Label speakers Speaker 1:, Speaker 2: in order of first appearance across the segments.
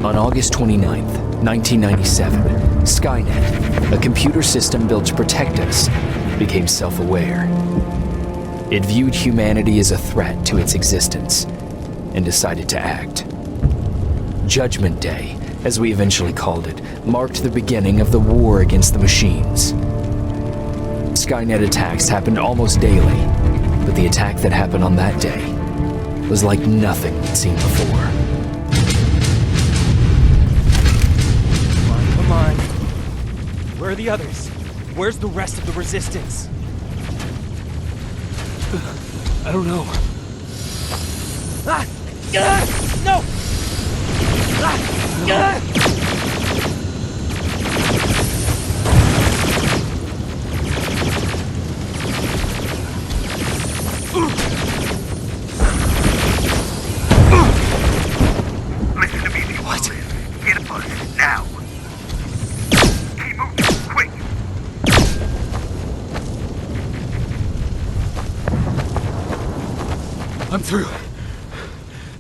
Speaker 1: On August 29th, 1997, Skynet, a computer system built to protect us, became self-aware. It viewed humanity as a threat to its existence and decided to act. Judgment Day, as we eventually called it, marked the beginning of the war against the machines. Skynet attacks happened almost daily, but the attack that happened on that day was like nothing we'd seen before.
Speaker 2: Come on. Where are the others? Where's the rest of the resistance? I don't know. Ah! No! Ah!
Speaker 3: Listen to me, if you want to live. Get a bus, now. Keep moving, quick.
Speaker 2: I'm through.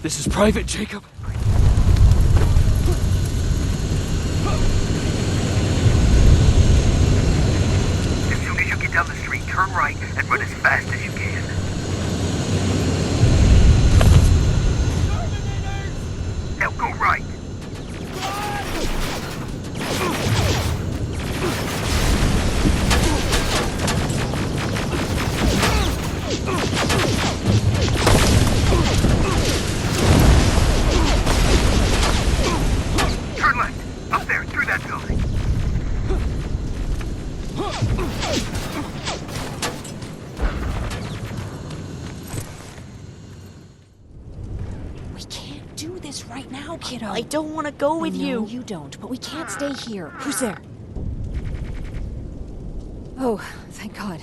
Speaker 2: This is Private Jacob.
Speaker 3: As soon as you get down the street, turn right and run as fast as you can. Now go right. Turn left. Up there, through that building.
Speaker 4: We can't do this right now, kiddo.
Speaker 5: I don't want to go with
Speaker 4: No,
Speaker 5: you.
Speaker 4: you don't, but we can't stay here. Who's there? Oh, thank God.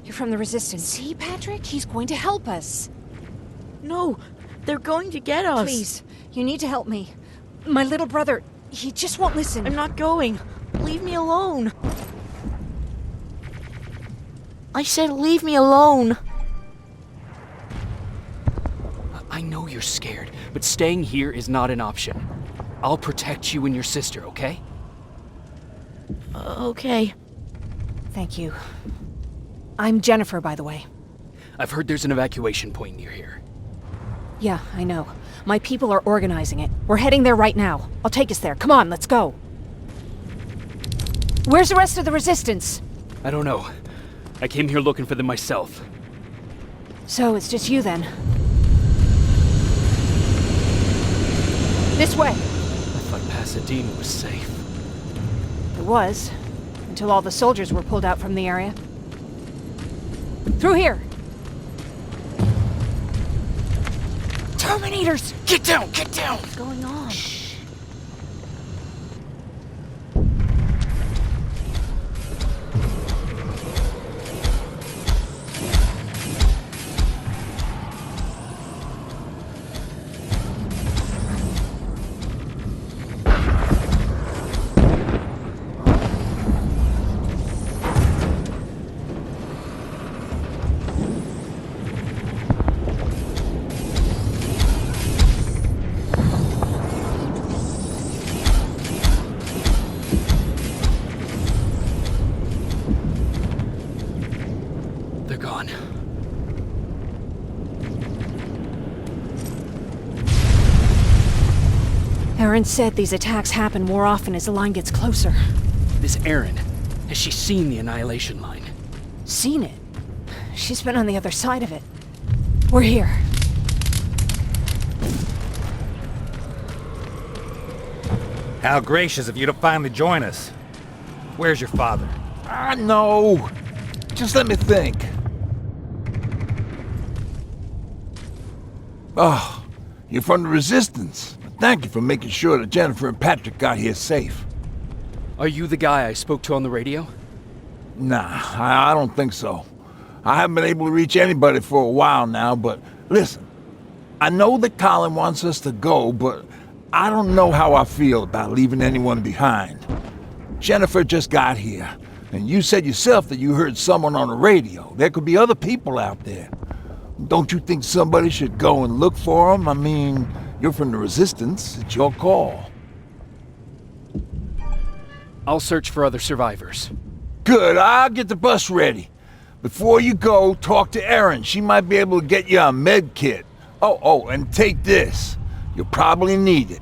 Speaker 4: You're from the Resistance. See, Patrick? He's going to help us.
Speaker 5: No, they're going to get us.
Speaker 4: Please, you need to help me. My little brother, he just won't listen.
Speaker 5: I'm not going. Leave me alone. I said leave me alone.
Speaker 1: I know you're scared, but staying here is not an option. I'll protect you and your sister, okay?
Speaker 5: Okay.
Speaker 4: Thank you. I'm Jennifer, by the way.
Speaker 1: I've heard there's an evacuation point near here.
Speaker 4: Yeah, I know. My people are organizing it. We're heading there right now. I'll take us there. Come on, let's go. Where's the rest of the Resistance?
Speaker 1: I don't know. I came here looking for them myself.
Speaker 4: So it's just you then. This way.
Speaker 1: I thought Pasadena was safe.
Speaker 4: It was, until all the soldiers were pulled out from the area. Through here! Terminators!
Speaker 1: Get down! Get down!
Speaker 5: What's going on?
Speaker 1: They're gone.
Speaker 4: Erin said these attacks happen more often as the line gets closer.
Speaker 1: This Erin, has she seen the Annihilation Line?
Speaker 4: Seen it? She's been on the other side of it. We're here.
Speaker 6: How gracious of you to finally join us. Where's your father? No. Just let me think.
Speaker 7: Oh, you're from the Resistance. Thank you for making sure that Jennifer and Patrick got here safe.
Speaker 1: Are you the guy I spoke to on the radio?
Speaker 7: Nah, I don't think so. I haven't been able to reach anybody for a while now, but listen, I know that Colin wants us to go, but I don't know how I feel about leaving anyone behind. Jennifer just got here, and you said yourself that you heard someone on the radio. There could be other people out there. Don't you think somebody should go and look for them? I mean, you're from the Resistance. It's your call.
Speaker 1: I'll search for other survivors.
Speaker 7: Good, I'll get the bus ready. Before you go, talk to Erin. She might be able to get you a med kit. Oh, and take this. You'll probably need it.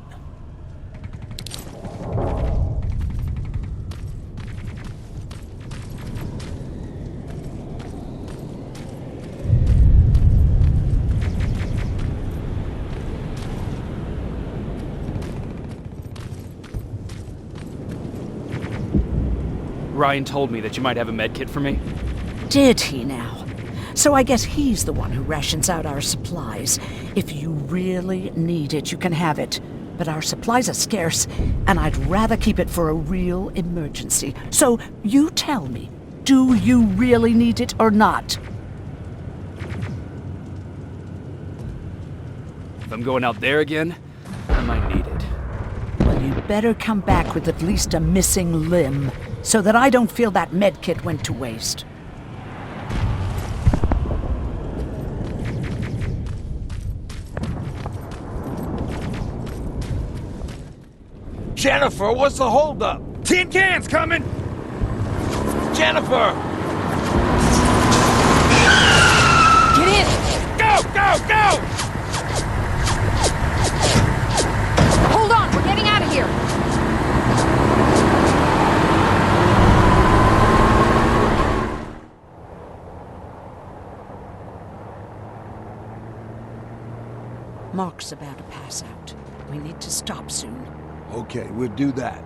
Speaker 1: Ryan told me that you might have a med kit for me.
Speaker 8: Did he now? So I guess he's the one who rations out our supplies. If you really need it, you can have it. But our supplies are scarce, and I'd rather keep it for a real emergency. So you tell me, do you really need it or not?
Speaker 1: If I'm going out there again, I might need it.
Speaker 8: Well, you better come back with at least a missing limb, so that I don't feel that medkit went to waste.
Speaker 7: Jennifer, what's the holdup?
Speaker 6: Tin cans coming!
Speaker 7: Jennifer!
Speaker 4: Get in!
Speaker 6: Go, go, go!
Speaker 4: Hold on, we're getting out of here!
Speaker 8: Mark's about to pass out. We need to stop soon.
Speaker 7: Okay, we'll do that.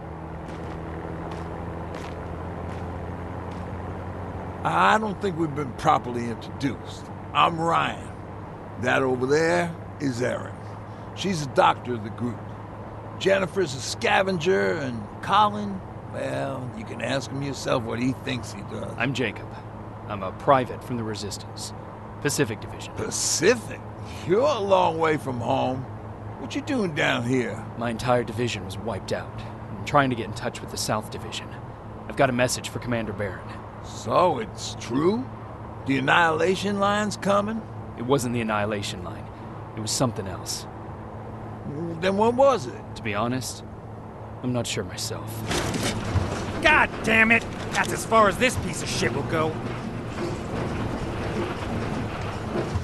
Speaker 7: I don't think we've been properly introduced. I'm Ryan. That over there is Erin. She's the doctor of the group. Jennifer's a scavenger, and Colin, well, you can ask him yourself what he thinks he does.
Speaker 1: I'm Jacob. I'm a private from the Resistance. Pacific Division.
Speaker 7: Pacific? You're a long way from home. What you doing down here?
Speaker 1: My entire division was wiped out. I'm trying to get in touch with the South Division. I've got a message for Commander Barron.
Speaker 7: So, it's true? The Annihilation Line's coming?
Speaker 1: It wasn't the Annihilation Line. It was something else.
Speaker 7: Then what was it?
Speaker 1: To be honest, I'm not sure myself.
Speaker 6: God damn it! That's as far as this piece of shit will go.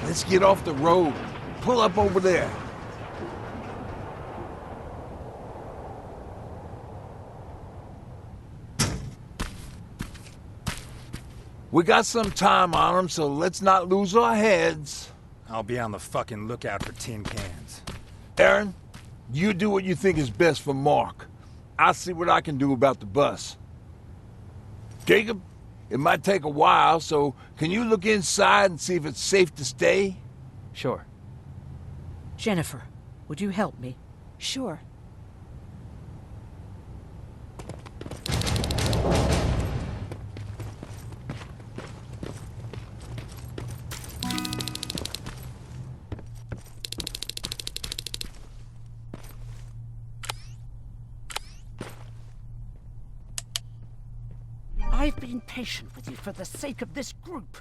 Speaker 7: Let's get off the road. Pull up over there. We got some time on them, so let's not lose our heads.
Speaker 6: I'll be on the fucking lookout for tin cans.
Speaker 7: Erin, you do what you think is best for Mark. I'll see what I can do about the bus. Jacob, it might take a while, so can you look inside and see if it's safe to stay?
Speaker 1: Sure.
Speaker 8: Jennifer, would you help me?
Speaker 4: Sure.
Speaker 8: I've been patient with you for the sake of this group.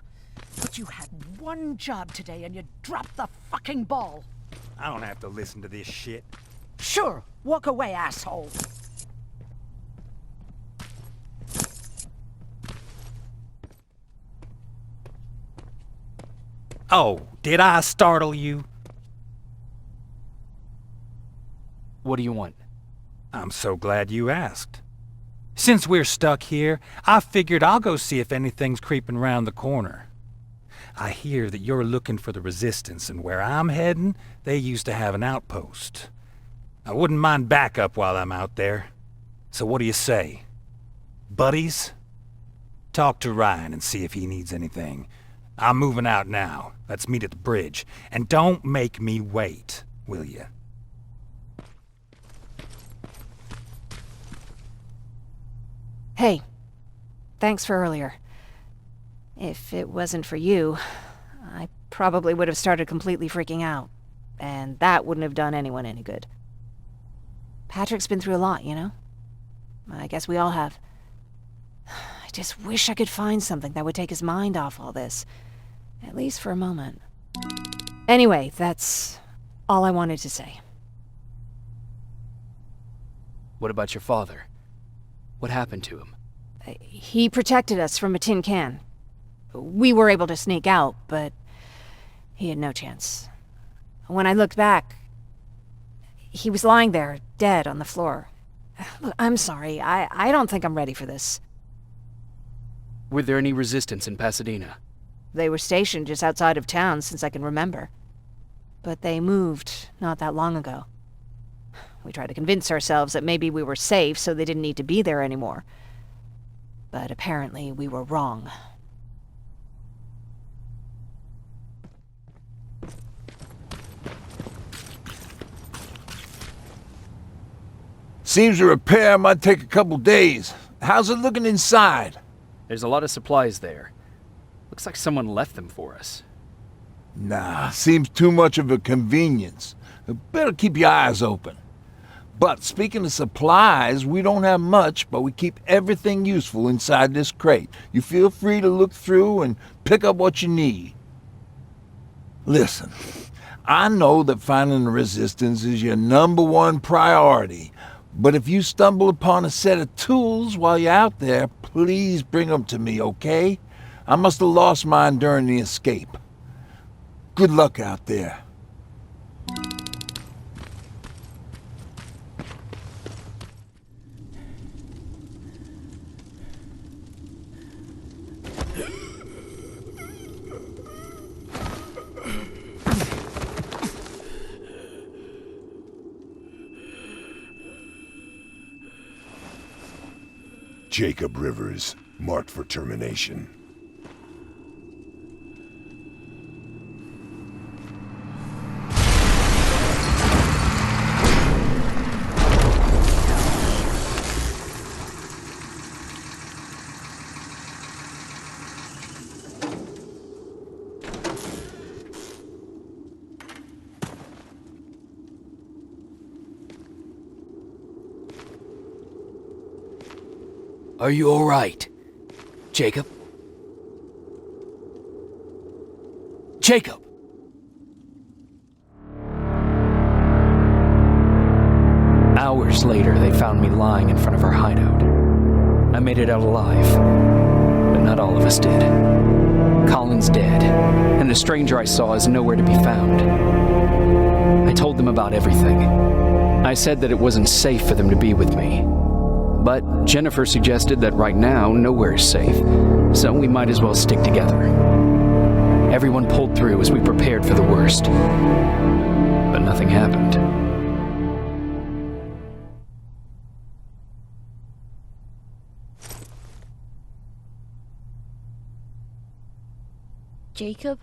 Speaker 8: But you had one job today and you dropped the fucking ball.
Speaker 6: I don't have to listen to this shit.
Speaker 8: Sure, walk away, asshole.
Speaker 6: Oh, did I startle you?
Speaker 1: What do you want?
Speaker 6: I'm so glad you asked. Since we're stuck here, I figured I'll go see if anything's creeping round the corner. I hear that you're looking for the Resistance, and where I'm heading, they used to have an outpost. I wouldn't mind backup while I'm out there. So what do you say? Buddies? Talk to Ryan and see if he needs anything. I'm moving out now. Let's meet at the bridge. And don't make me wait, will you?
Speaker 4: Hey, thanks for earlier. If it wasn't for you, I probably would have started completely freaking out. And that wouldn't have done anyone any good. Patrick's been through a lot, you know? I guess we all have. I just wish I could find something that would take his mind off all this. At least for a moment. Anyway, that's all I wanted to say.
Speaker 1: What about your father? What happened to him?
Speaker 4: He protected us from a tin can. We were able to sneak out, but he had no chance. When I looked back, he was lying there, dead on the floor. Look, I'm sorry. I don't think I'm ready for this.
Speaker 1: Were there any resistance in Pasadena?
Speaker 4: They were stationed just outside of town since I can remember. But they moved not that long ago. We tried to convince ourselves that maybe we were safe so they didn't need to be there anymore. But apparently we were wrong.
Speaker 7: Seems a repair might take a couple days. How's it looking inside?
Speaker 1: There's a lot of supplies there. Looks like someone left them for us.
Speaker 7: Nah, seems too much of a convenience. Better keep your eyes open. But speaking of supplies, we don't have much, but we keep everything useful inside this crate. You feel free to look through and pick up what you need. Listen, I know that finding the resistance is your #1 priority, but if you stumble upon a set of tools while you're out there, please bring them to me, okay? I must have lost mine during the escape. Good luck out there.
Speaker 9: Jacob Rivers, marked for termination.
Speaker 1: Are you all right, Jacob? Jacob! Hours later, they found me lying in front of our hideout. I made it out alive, but not all of us did. Colin's dead, and the stranger I saw is nowhere to be found. I told them about everything. I said that it wasn't safe for them to be with me. But Jennifer suggested that right now, nowhere is safe, so we might as well stick together. Everyone pulled through as we prepared for the worst. But nothing happened.
Speaker 5: Jacob?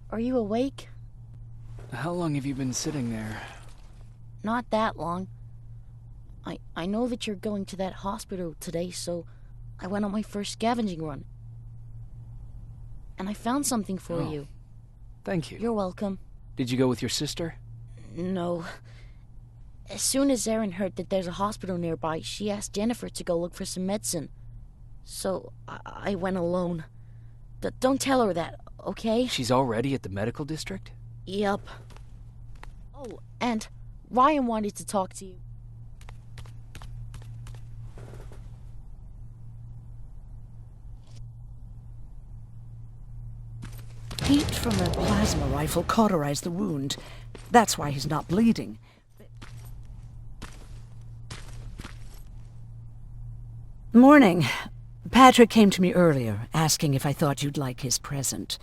Speaker 5: Are you awake?
Speaker 1: How long have you been sitting there?
Speaker 5: Not that long. I know that you're going to that hospital today, so I went on my first scavenging run. And I found something for you.
Speaker 1: Thank you.
Speaker 5: You're welcome.
Speaker 1: Did you go with your sister?
Speaker 5: No. As soon as Erin heard that there's a hospital nearby, she asked Jennifer to go look for some medicine. So I went alone. Don't tell her that, okay?
Speaker 1: She's already at the medical district?
Speaker 5: Yup. Oh, and Ryan wanted to talk to you.
Speaker 8: Heat from a plasma rifle cauterized the wound. That's why he's not bleeding. Morning. Patrick came to me earlier, asking if I thought you'd like his present.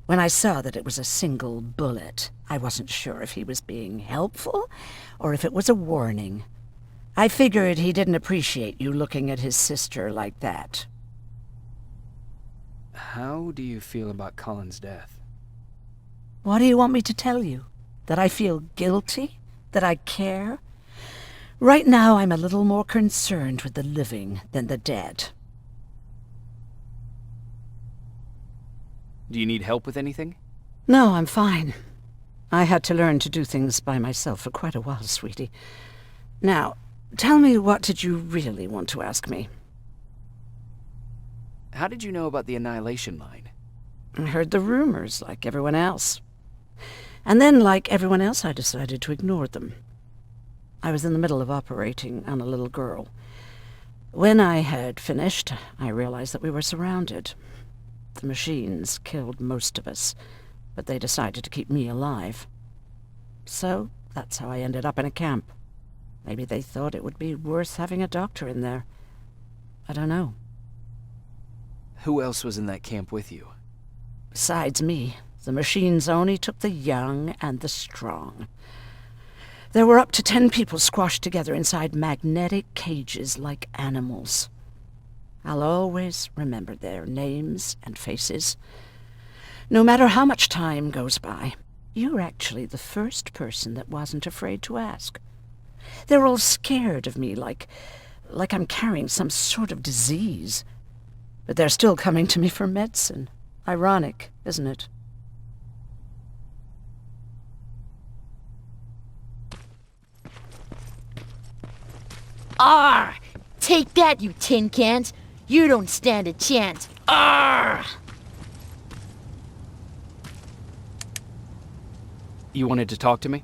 Speaker 8: When I saw that it was a single bullet, I wasn't sure if he was being helpful or if it was a warning. I figured he didn't appreciate you looking at his sister like that.
Speaker 1: How do you feel about Colin's death?
Speaker 8: What do you want me to tell you? That I feel guilty? That I care? Right now, I'm a little more concerned with the living than the dead.
Speaker 1: Do you need help with anything?
Speaker 8: No, I'm fine. I had to learn to do things by myself for quite a while, sweetie. Now, tell me, what did you really want to ask me?
Speaker 1: How did you know about the Annihilation Line?
Speaker 8: I heard the rumors, like everyone else. And then, like everyone else, I decided to ignore them. I was in the middle of operating on a little girl. When I had finished, I realized that we were surrounded. The machines killed most of us, but they decided to keep me alive. So, that's how I ended up in a camp. Maybe they thought it would be worth having a doctor in there. I don't know.
Speaker 1: Who else was in that camp with you?
Speaker 8: Besides me, the machines only took the young and the strong. There were up to 10 people squashed together inside magnetic cages like animals. I'll always remember their names and faces. No matter how much time goes by, you're actually the first person that wasn't afraid to ask. They're all scared of me, like I'm carrying some sort of disease. But they're still coming to me for medicine. Ironic, isn't it?
Speaker 5: Arr! Take that, you tin cans! You don't stand a chance! Arr!
Speaker 1: You wanted to talk to me?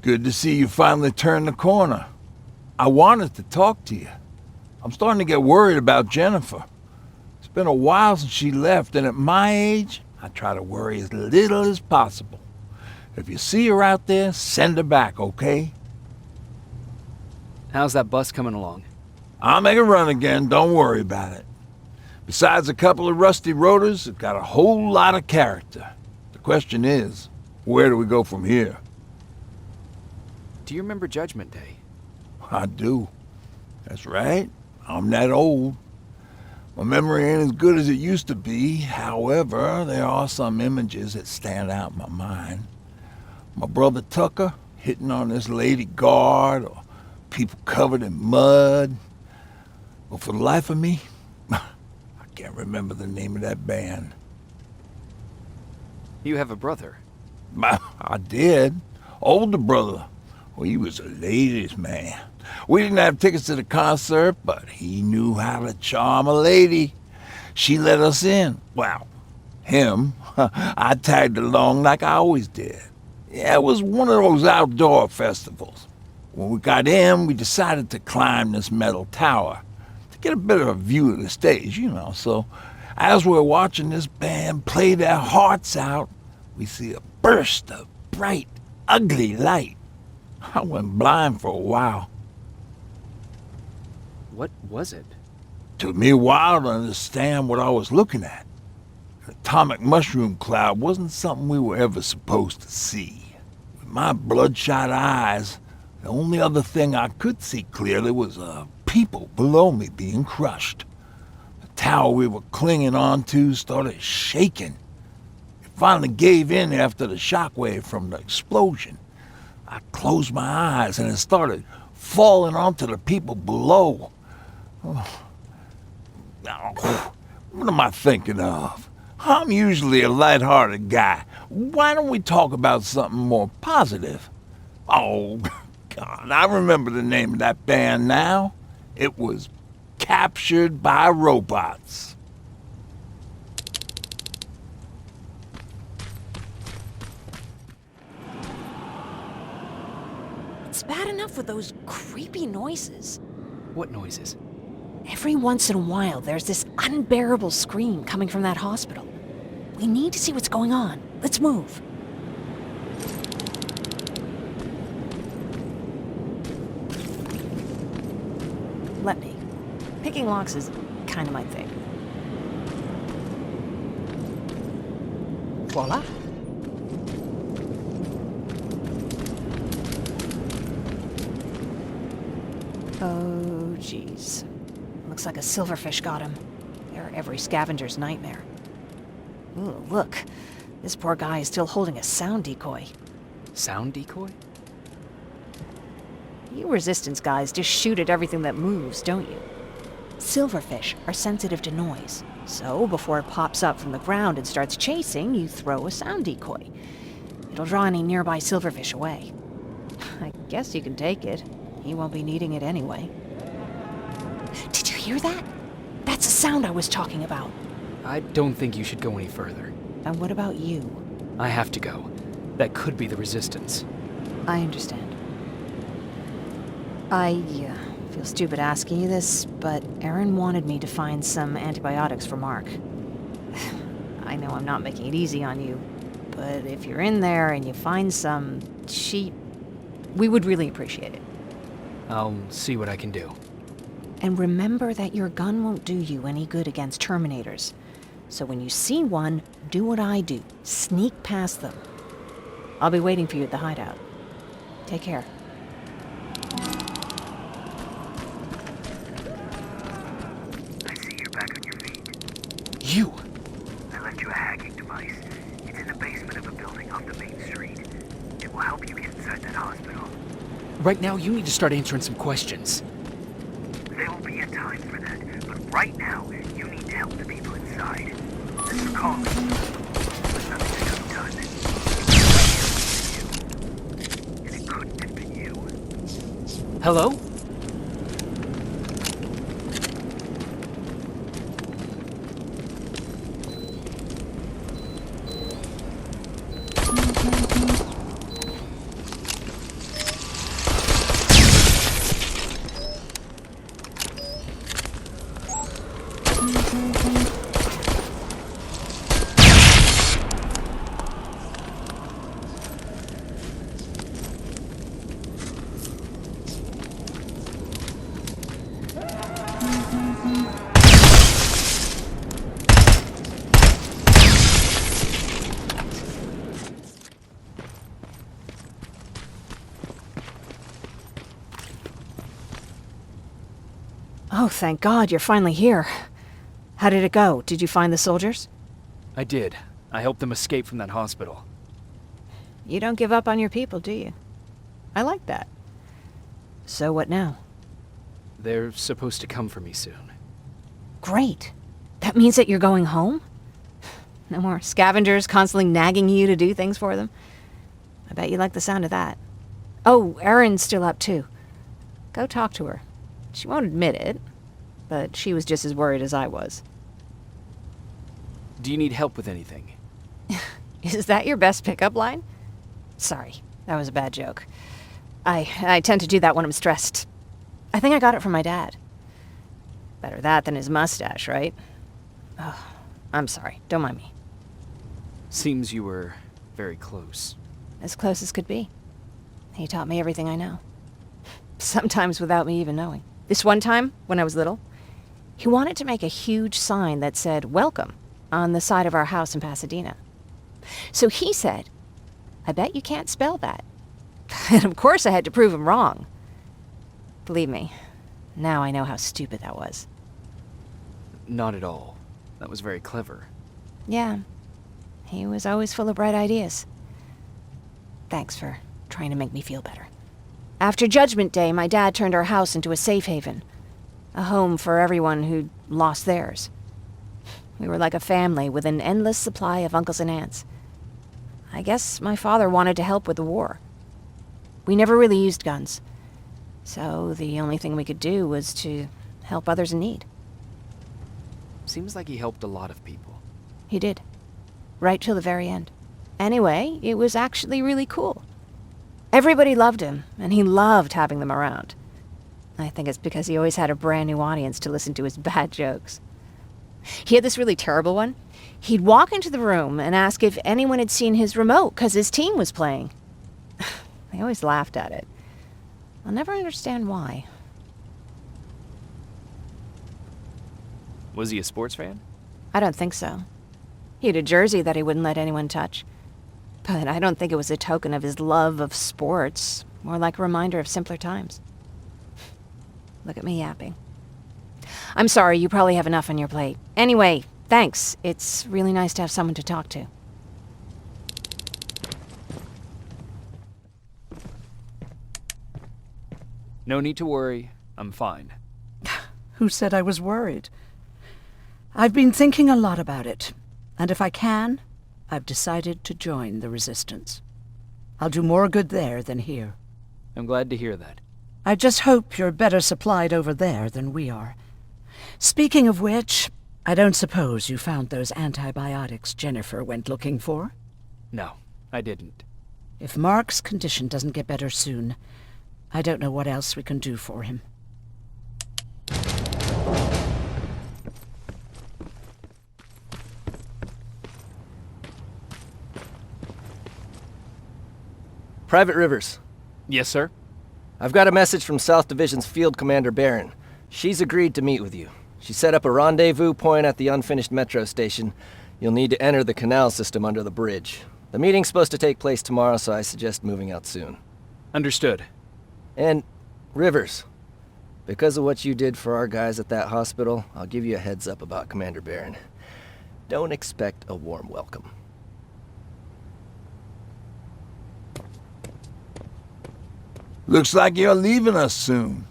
Speaker 7: Good to see you finally turned the corner. I wanted to talk to you. I'm starting to get worried about Jennifer. It's been a while since she left, and at my age, I try to worry as little as possible. If you see her out there, send her back, okay?
Speaker 1: How's that bus coming along?
Speaker 7: I'll make a run again, don't worry about it. Besides a couple of rusty rotors, it's got a whole lot of character. The question is, where do we go from here?
Speaker 1: Do you remember Judgment Day?
Speaker 7: I do. That's right. I'm that old. My memory ain't as good as it used to be. However, there are some images that stand out in my mind. My brother Tucker hitting on this lady guard, or people covered in mud. But for the life of me, I can't remember the name of that band.
Speaker 1: You have a brother.
Speaker 7: I did. Older brother. Well, he was a ladies' man. We didn't have tickets to the concert, but he knew how to charm a lady. She let us in. Well, him. I tagged along like I always did. Yeah, it was one of those outdoor festivals. When we got in, we decided to climb this metal tower to get a bit of a view of the stage, you know. So as we're watching this band play their hearts out, we see a burst of bright, ugly light. I went blind for a while.
Speaker 1: What was it?
Speaker 7: Took me a while to understand what I was looking at. An atomic mushroom cloud wasn't something we were ever supposed to see. With my bloodshot eyes, the only other thing I could see clearly was people below me being crushed. The tower we were clinging onto started shaking. It finally gave in after the shockwave from the explosion. I closed my eyes and it started falling onto the people below. Oh. What am I thinking of? I'm usually a light-hearted guy. Why don't we talk about something more positive? Oh, God, I remember the name of that band now. It was Captured by Robots.
Speaker 4: It's bad enough with those creepy noises.
Speaker 1: What noises?
Speaker 4: Every once in a while, there's this unbearable scream coming from that hospital. We need to see what's going on. Let's move. Let me. Picking locks is kind of my thing. Voila. Oh, jeez. Looks like a silverfish got him. They're every scavenger's nightmare. Ooh, look. This poor guy is still holding a sound decoy.
Speaker 1: Sound decoy?
Speaker 4: You resistance guys just shoot at everything that moves, don't you? Silverfish are sensitive to noise. So, before it pops up from the ground and starts chasing, you throw a sound decoy. It'll draw any nearby silverfish away. I guess you can take it. He won't be needing it anyway. Did you hear that? That's the sound I was talking about.
Speaker 1: I don't think you should go any further.
Speaker 4: And what about you?
Speaker 1: I have to go. That could be the Resistance.
Speaker 4: I understand. I feel stupid asking you this, but Erin wanted me to find some antibiotics for Mark. I know I'm not making it easy on you, but if you're in there and you find some, we would really appreciate it.
Speaker 1: I'll see what I can do.
Speaker 4: And remember that your gun won't do you any good against Terminators. So when you see one, do what I do. Sneak past them. I'll be waiting for you at the hideout. Take care.
Speaker 3: I see you're back on your feet.
Speaker 1: You!
Speaker 3: I left you a hacking device. It's in the basement of a building off the main street. It will help you get inside that hospital.
Speaker 1: Right now, you need to start answering some questions.
Speaker 3: There will be a time for that, but right now, you need to help the people inside. This is calling. There's nothing to be done. And it couldn't have been you.
Speaker 1: Hello?
Speaker 4: Oh, thank God, you're finally here. How did it go? Did you find the soldiers?
Speaker 1: I did. I helped them escape from that hospital.
Speaker 4: You don't give up on your people, do you? I like that. So what now?
Speaker 1: They're supposed to come for me soon.
Speaker 4: Great. That means that you're going home? No more scavengers constantly nagging you to do things for them? I bet you like the sound of that. Oh, Erin's still up too. Go talk to her. She won't admit it, but she was just as worried as I was.
Speaker 1: Do you need help with anything?
Speaker 4: Is that your best pickup line? Sorry, that was a bad joke. I tend to do that when I'm stressed. I think I got it from my dad. Better that than his mustache, right? Oh, I'm sorry. Don't mind me.
Speaker 1: Seems you were very close.
Speaker 4: As close as could be. He taught me everything I know. Sometimes without me even knowing. This one time, when I was little, he wanted to make a huge sign that said, "Welcome," on the side of our house in Pasadena. So he said, "I bet you can't spell that." And of course I had to prove him wrong. Believe me, now I know how stupid that was.
Speaker 1: Not at all. That was very clever.
Speaker 4: Yeah, he was always full of bright ideas. Thanks for trying to make me feel better. After Judgment Day, my dad turned our house into a safe haven. A home for everyone who'd lost theirs. We were like a family with an endless supply of uncles and aunts. I guess my father wanted to help with the war. We never really used guns. So the only thing we could do was to help others in need.
Speaker 1: Seems like he helped a lot of people.
Speaker 4: He did. Right till the very end. Anyway, it was actually really cool. Everybody loved him, and he loved having them around. I think it's because he always had a brand new audience to listen to his bad jokes. He had this really terrible one. He'd walk into the room and ask if anyone had seen his remote because his team was playing. I always laughed at it. I'll never understand why.
Speaker 1: Was he a sports fan?
Speaker 4: I don't think so. He had a jersey that he wouldn't let anyone touch. But I don't think it was a token of his love of sports, more like a reminder of simpler times. Look at me yapping. I'm sorry, you probably have enough on your plate. Anyway, thanks. It's really nice to have someone to talk to.
Speaker 1: No need to worry. I'm fine.
Speaker 8: Who said I was worried? I've been thinking a lot about it, and if I can, I've decided to join the Resistance. I'll do more good there than here.
Speaker 1: I'm glad to hear that.
Speaker 8: I just hope you're better supplied over there than we are. Speaking of which, I don't suppose you found those antibiotics Jennifer went looking for?
Speaker 1: No, I didn't.
Speaker 8: If Mark's condition doesn't get better soon, I don't know what else we can do for him.
Speaker 10: Private Rivers.
Speaker 1: Yes, sir?
Speaker 10: I've got a message from South Division's Field Commander Barron. She's agreed to meet with you. She set up a rendezvous point at the unfinished metro station. You'll need to enter the canal system under the bridge. The meeting's supposed to take place tomorrow, so I suggest moving out soon.
Speaker 1: Understood.
Speaker 10: And, Rivers, because of what you did for our guys at that hospital, I'll give you a heads up about Commander Barron. Don't expect a warm welcome.
Speaker 7: Looks like you're leaving us soon.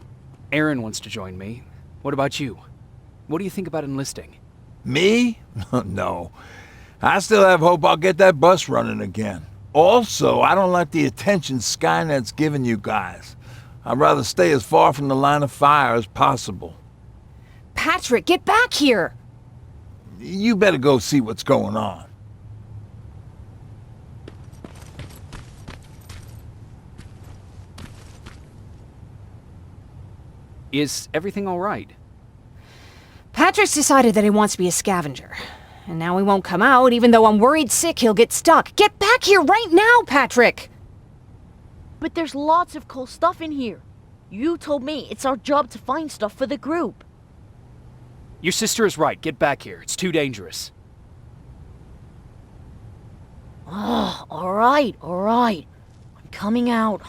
Speaker 1: Aaron wants to join me. What about you? What do you think about enlisting?
Speaker 7: Me? No. I still have hope I'll get that bus running again. Also, I don't like the attention Skynet's giving you guys. I'd rather stay as far from the line of fire as possible.
Speaker 4: Patrick, get back here!
Speaker 7: You better go see what's going on.
Speaker 1: Is everything all right?
Speaker 4: Patrick's decided that he wants to be a scavenger. And now he won't come out, even though I'm worried sick he'll get stuck. Get back here right now, Patrick!
Speaker 5: But there's lots of cool stuff in here. You told me it's our job to find stuff for the group.
Speaker 1: Your sister is right. Get back here. It's too dangerous.
Speaker 5: Oh, alright. I'm coming out.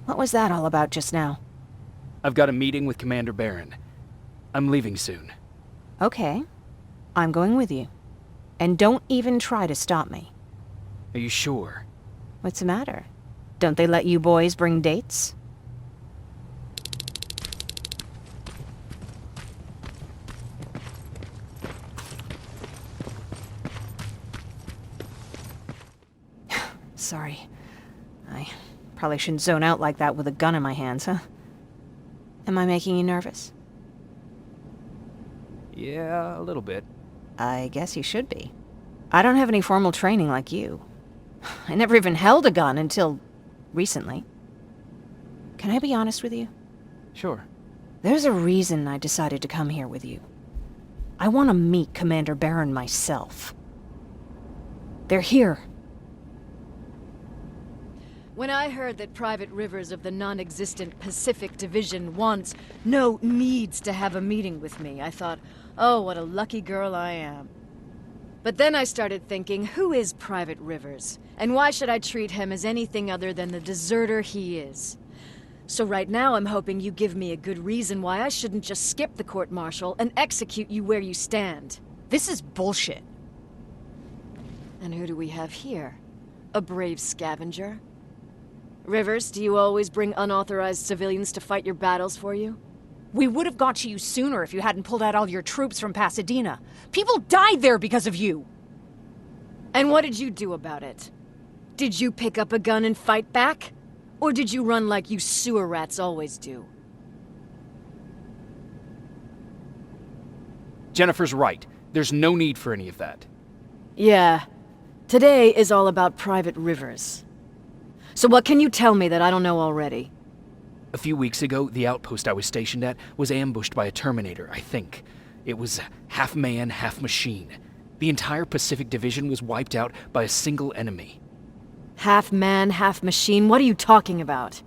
Speaker 4: What was that all about just now?
Speaker 1: I've got a meeting with Commander Barron. I'm leaving soon.
Speaker 4: Okay. I'm going with you. And don't even try to stop me.
Speaker 1: Are you sure?
Speaker 4: What's the matter? Don't they let you boys bring dates? Sorry. I probably shouldn't zone out like that with a gun in my hands, huh? Am I making you nervous?
Speaker 1: Yeah, a little bit.
Speaker 4: I guess you should be. I don't have any formal training like you. I never even held a gun until recently. Can I be honest with you?
Speaker 1: Sure.
Speaker 4: There's a reason I decided to come here with you. I want to meet Commander Barron myself. They're here.
Speaker 11: When I heard that Private Rivers of the non-existent Pacific Division needs to have a meeting with me, I thought, oh, what a lucky girl I am. But then I started thinking, who is Private Rivers? And why should I treat him as anything other than the deserter he is? So right now I'm hoping you give me a good reason why I shouldn't just skip the court-martial and execute you where you stand.
Speaker 4: This is bullshit.
Speaker 11: And who do we have here? A brave scavenger? Rivers, do you always bring unauthorized civilians to fight your battles for you?
Speaker 4: We would have got to you sooner if you hadn't pulled out all your troops from Pasadena. People died there because of you!
Speaker 11: And what did you do about it? Did you pick up a gun and fight back? Or did you run like you sewer rats always do?
Speaker 1: Jennifer's right. There's no need for any of that.
Speaker 11: Yeah. Today is all about Private Rivers. So what can you tell me that I don't know already?
Speaker 1: A few weeks ago, the outpost I was stationed at was ambushed by a Terminator, I think. It was half man, half machine. The entire Pacific Division was wiped out by a single enemy.
Speaker 11: Half man, half machine? What are you talking about?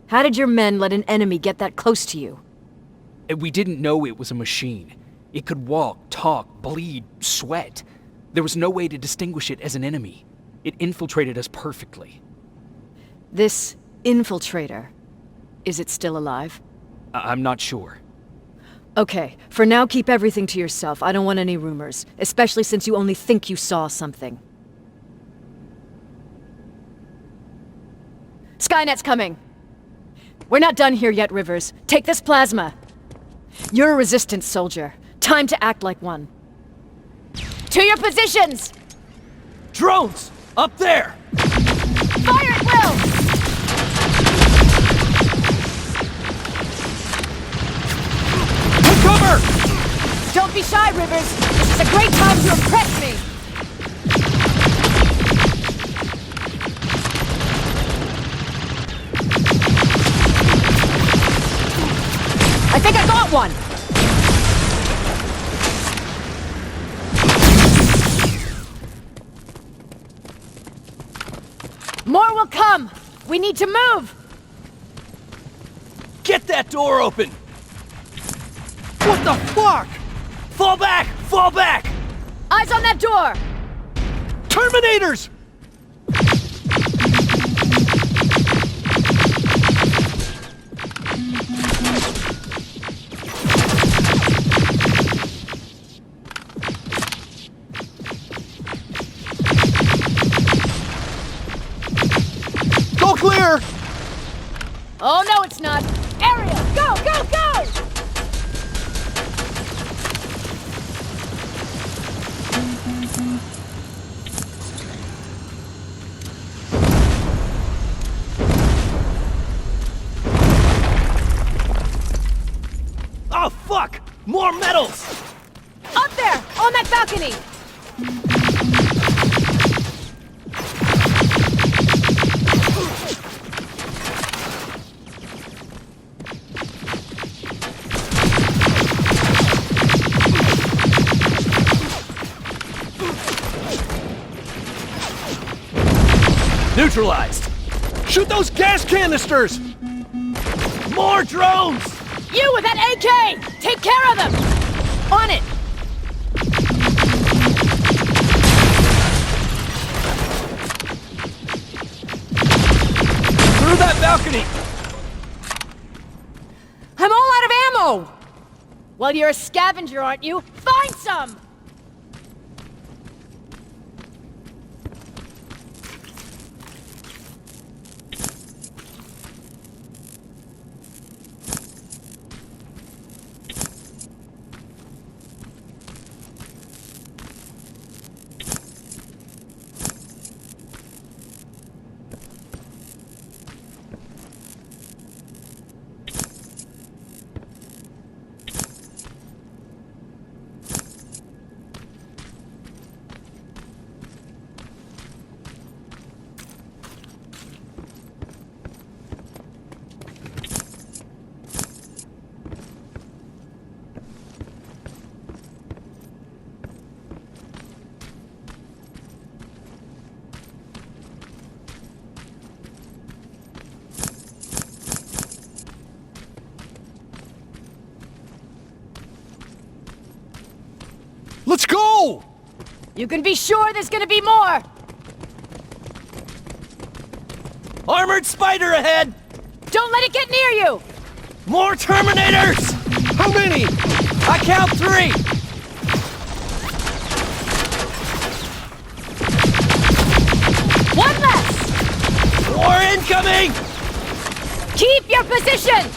Speaker 11: How did your men let an enemy get that close to you?
Speaker 1: We didn't know it was a machine. It could walk, talk, bleed, sweat. There was no way to distinguish it as an enemy. It infiltrated us perfectly.
Speaker 11: This Infiltrator, is it still alive?
Speaker 1: I'm not sure.
Speaker 11: Okay, for now keep everything to yourself. I don't want any rumors, especially since you only think you saw something. Skynet's coming. We're not done here yet, Rivers. Take this plasma. You're a resistance soldier. Time to act like one. To your positions!
Speaker 10: Drones! Up there!
Speaker 11: Fire at will!
Speaker 10: Take cover!
Speaker 11: Don't be shy, Rivers. This is a great time to impress me. I think I got one! More will come! We need to move!
Speaker 10: Get that door open! What the fuck? Fall back! Fall back!
Speaker 11: Eyes on that door!
Speaker 10: Terminators! Go clear!
Speaker 11: Oh no, it's not! Ariel, go, go, go!
Speaker 10: Oh fuck! More metals!
Speaker 11: Up there! On that balcony!
Speaker 10: Neutralized! Shoot those gas canisters! More drones!
Speaker 11: You with that AK! Take care of them! On it!
Speaker 10: Through that balcony!
Speaker 11: I'm all out of ammo! Well, you're a scavenger, aren't you? Find some!
Speaker 10: Let's go!
Speaker 11: You can be sure there's gonna be more!
Speaker 10: Armored spider ahead!
Speaker 11: Don't let it get near you!
Speaker 10: More Terminators! How many? I count 3!
Speaker 11: One less!
Speaker 10: More incoming!
Speaker 11: Keep your position!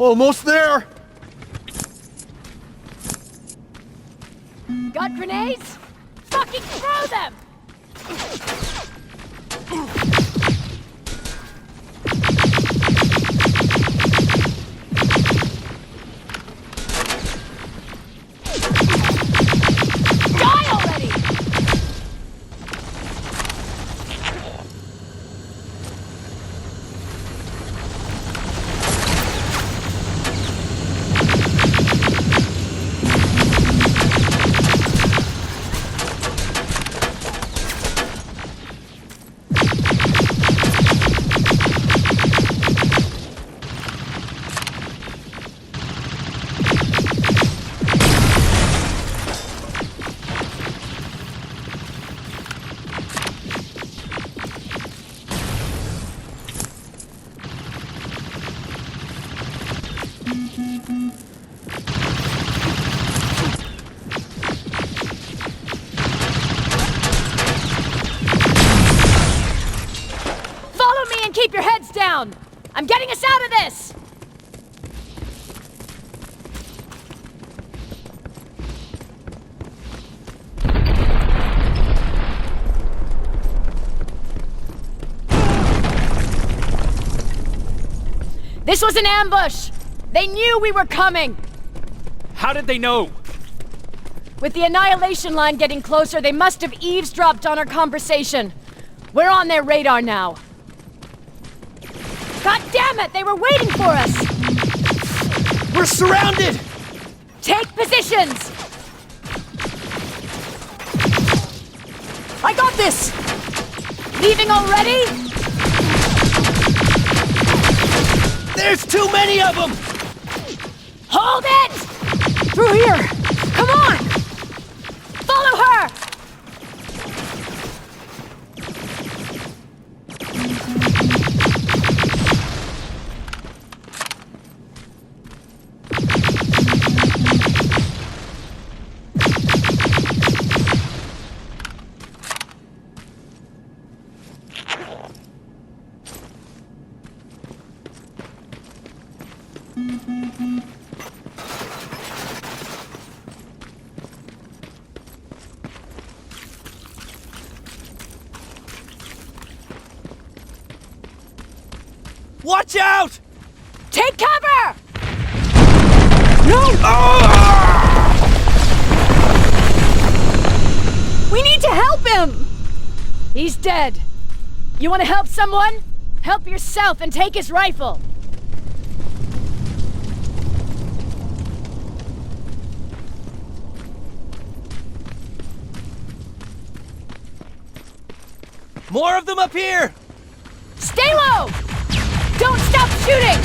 Speaker 10: Almost there!
Speaker 11: Got grenades? Fucking throw them! Die already! down! I'm getting us out of this! This was an ambush! They knew we were coming!
Speaker 2: How did they know?
Speaker 11: With the Annihilation line getting closer, they must have eavesdropped on our conversation. We're on their radar now. God damn it! They were waiting for us!
Speaker 10: We're surrounded!
Speaker 11: Take positions!
Speaker 8: I got this!
Speaker 11: Leaving already?
Speaker 10: There's too many of them!
Speaker 11: Hold it!
Speaker 8: Through here!
Speaker 11: Come on! Follow her!
Speaker 10: Watch out!
Speaker 11: Take cover!
Speaker 8: No!
Speaker 11: We need to help him! He's dead. You want to help someone? Help yourself and take his rifle.
Speaker 10: More of them up here!
Speaker 11: Stay low! Don't stop shooting!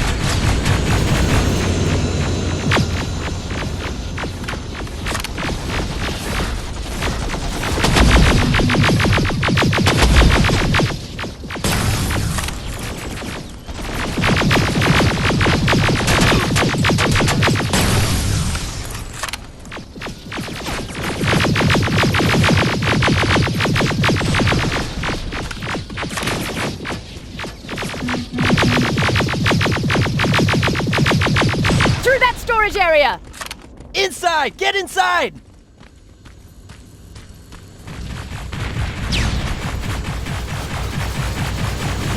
Speaker 11: Area!
Speaker 10: Inside! Get inside!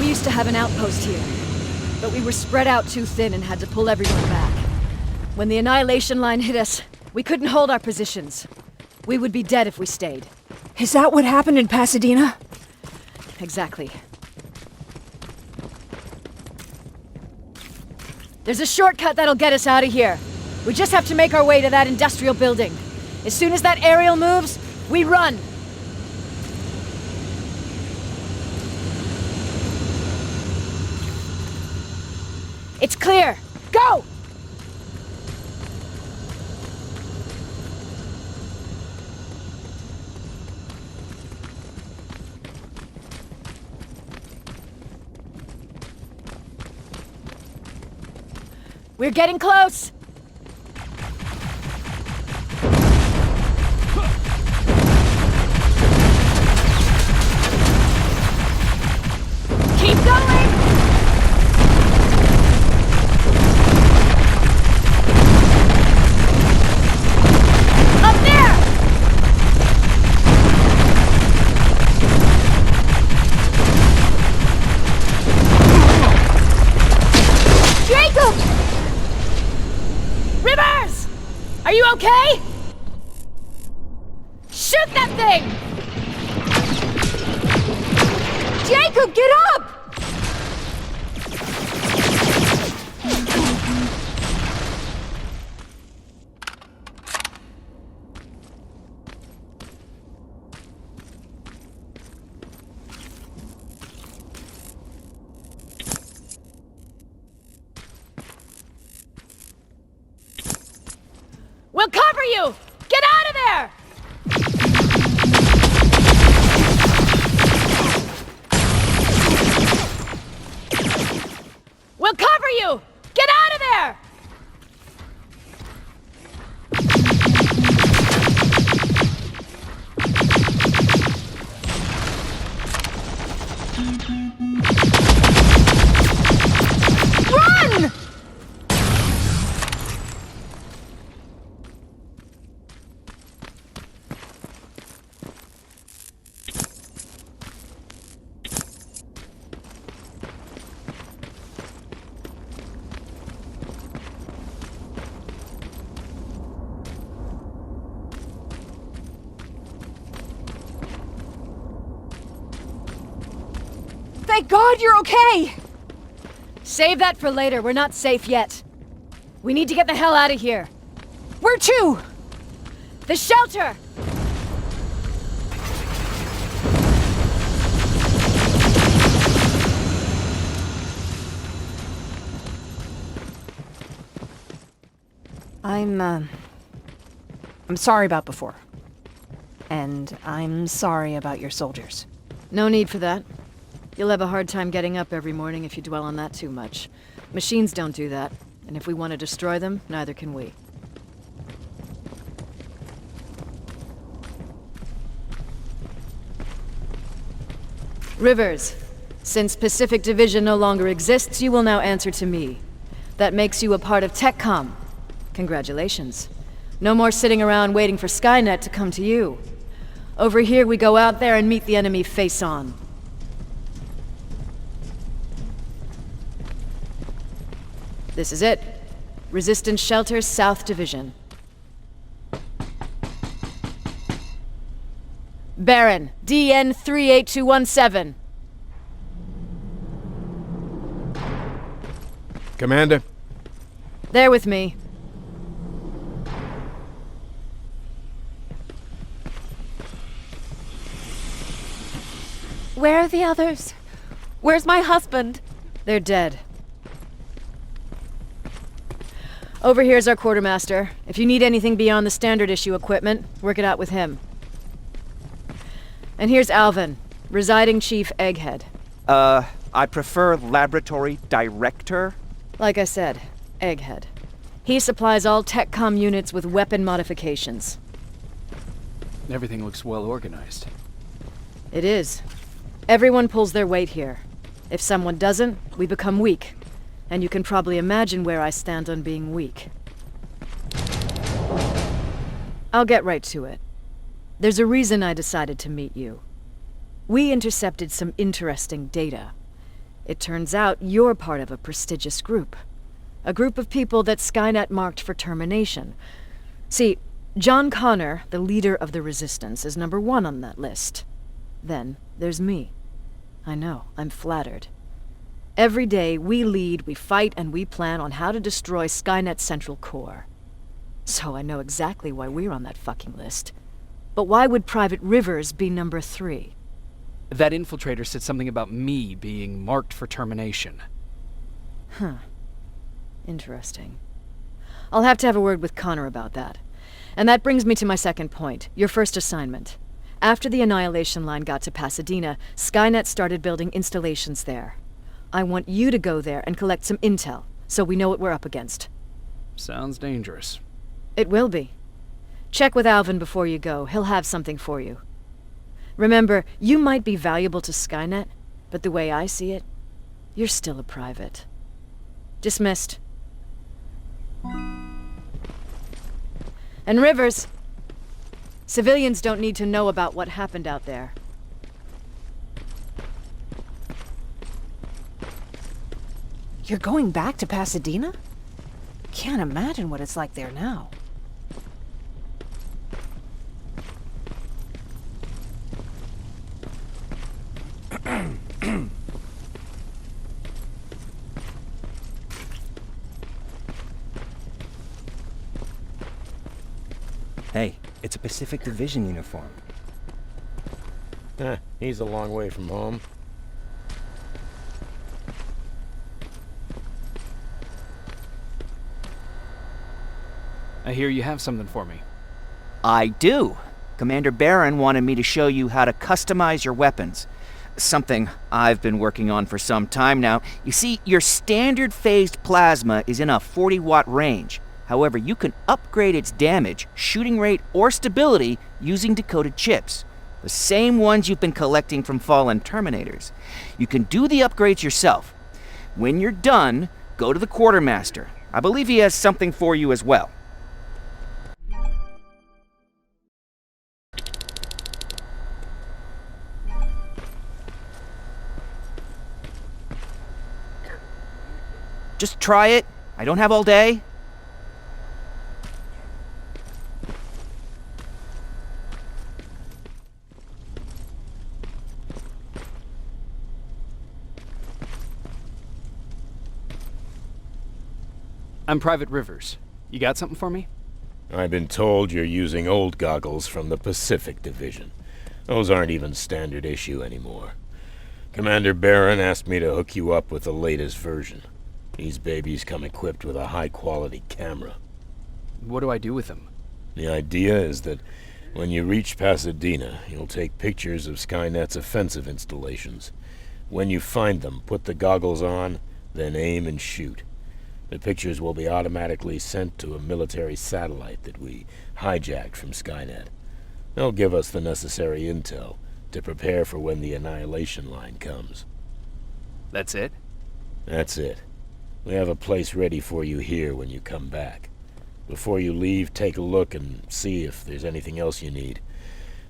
Speaker 11: We used to have an outpost here, but we were spread out too thin and had to pull everyone back. When the Annihilation line hit us, we couldn't hold our positions. We would be dead if we stayed.
Speaker 4: Is that what happened in Pasadena?
Speaker 11: Exactly. There's a shortcut that'll get us out of here. We just have to make our way to that industrial building. As soon as that aerial moves, we run. It's clear. Go! We're getting close. Keep going! Up there! Jacob! Rivers! Are you okay? Shoot that thing! Jacob, get up! We'll cover you! Get out of there! We'll cover you! Get out of there!
Speaker 4: Thank God you're okay!
Speaker 11: Save that for later. We're not safe yet. We need to get the hell out of here.
Speaker 4: Where to?
Speaker 11: The shelter!
Speaker 4: I'm sorry about before. And I'm sorry about your soldiers.
Speaker 11: No need for that. You'll have a hard time getting up every morning if you dwell on that too much. Machines don't do that, and if we want to destroy them, neither can we. Rivers, since Pacific Division no longer exists, you will now answer to me. That makes you a part of TechCom. Congratulations. No more sitting around waiting for Skynet to come to you. Over here, we go out there and meet the enemy face on. This is it. Resistance Shelter, South Division. Baron, DN 38217.
Speaker 12: Commander?
Speaker 11: There with me.
Speaker 4: Where are the others? Where's my husband?
Speaker 11: They're dead. Over here's our quartermaster. If you need anything beyond the standard issue equipment, work it out with him. And here's Alvin, residing Chief Egghead.
Speaker 13: I prefer Laboratory Director.
Speaker 11: Like I said, Egghead. He supplies all TechCom units with weapon modifications.
Speaker 1: Everything looks well organized.
Speaker 11: It is. Everyone pulls their weight here. If someone doesn't, we become weak. And you can probably imagine where I stand on being weak. I'll get right to it. There's a reason I decided to meet you. We intercepted some interesting data. It turns out you're part of a prestigious group. A group of people that Skynet marked for termination. See, John Connor, the leader of the Resistance, is number 1 on that list. Then there's me. I know, I'm flattered. Every day, we lead, we fight, and we plan on how to destroy Skynet's central core. So I know exactly why we're on that fucking list. But why would Private Rivers be number 3?
Speaker 1: That infiltrator said something about me being marked for termination.
Speaker 11: Huh. Interesting. I'll have to have a word with Connor about that. And that brings me to my second point, your first assignment. After the Annihilation Line got to Pasadena, Skynet started building installations there. I want you to go there and collect some intel, so we know what we're up against.
Speaker 1: Sounds dangerous.
Speaker 11: It will be. Check with Alvin before you go. He'll have something for you. Remember, you might be valuable to Skynet, but the way I see it, you're still a private. Dismissed. And Rivers, civilians don't need to know about what happened out there.
Speaker 4: You're going back to Pasadena? Can't imagine what it's like there now.
Speaker 13: Hey, it's a Pacific Division uniform.
Speaker 12: He's a long way from home.
Speaker 1: I hear you have something for me.
Speaker 14: I do. Commander Barron wanted me to show you how to customize your weapons. Something I've been working on for some time now. You see, your standard phased plasma is in a 40-watt range. However, you can upgrade its damage, shooting rate, or stability using decoded chips. The same ones you've been collecting from fallen Terminators. You can do the upgrades yourself. When you're done, go to the quartermaster. I believe he has something for you as well. Just try it. I don't have all day.
Speaker 2: I'm Private Rivers. You got something for me?
Speaker 12: I've been told you're using old goggles from the Pacific Division. Those aren't even standard issue anymore. Commander Barron asked me to hook you up with the latest version. These babies come equipped with a high-quality camera.
Speaker 2: What do I do with them?
Speaker 12: The idea is that when you reach Pasadena, you'll take pictures of Skynet's offensive installations. When you find them, put the goggles on, then aim and shoot. The pictures will be automatically sent to a military satellite that we hijacked from Skynet. They'll give us the necessary intel to prepare for when the annihilation line comes.
Speaker 2: That's it?
Speaker 12: That's it. We have a place ready for you here when you come back. Before you leave, take a look and see if there's anything else you need.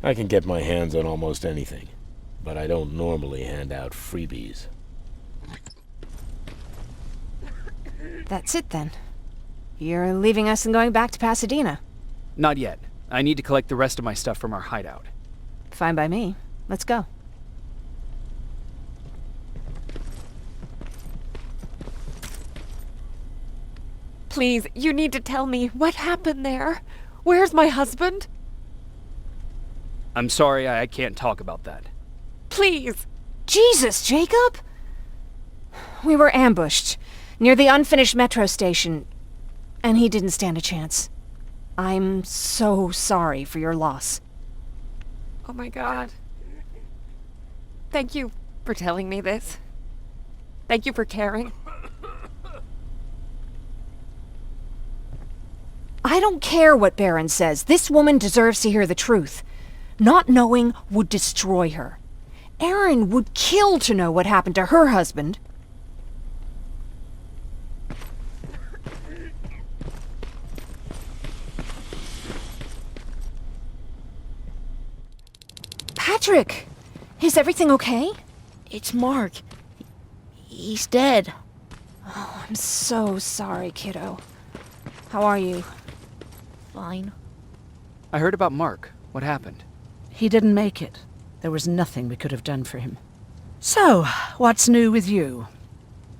Speaker 12: I can get my hands on almost anything, but I don't normally hand out freebies.
Speaker 4: That's it then. You're leaving us and going back to Pasadena.
Speaker 2: Not yet. I need to collect the rest of my stuff from our hideout.
Speaker 4: Fine by me. Let's go.
Speaker 15: Please, you need to tell me what happened there. Where's my husband?
Speaker 2: I'm sorry, I can't talk about that.
Speaker 15: Please.
Speaker 4: Jesus, Jacob! We were ambushed near the unfinished metro station, and he didn't stand a chance. I'm so sorry for your loss.
Speaker 15: Oh my God. Thank you for telling me this. Thank you for caring.
Speaker 4: I don't care what Barron says. This woman deserves to hear the truth. Not knowing would destroy her. Erin would kill to know what happened to her husband. Patrick! Is everything okay?
Speaker 5: It's Mark. He's dead.
Speaker 4: Oh, I'm so sorry, kiddo. How are you?
Speaker 5: Fine.
Speaker 2: I heard about Mark. What happened?
Speaker 8: He didn't make it. There was nothing we could have done for him. So, what's new with you?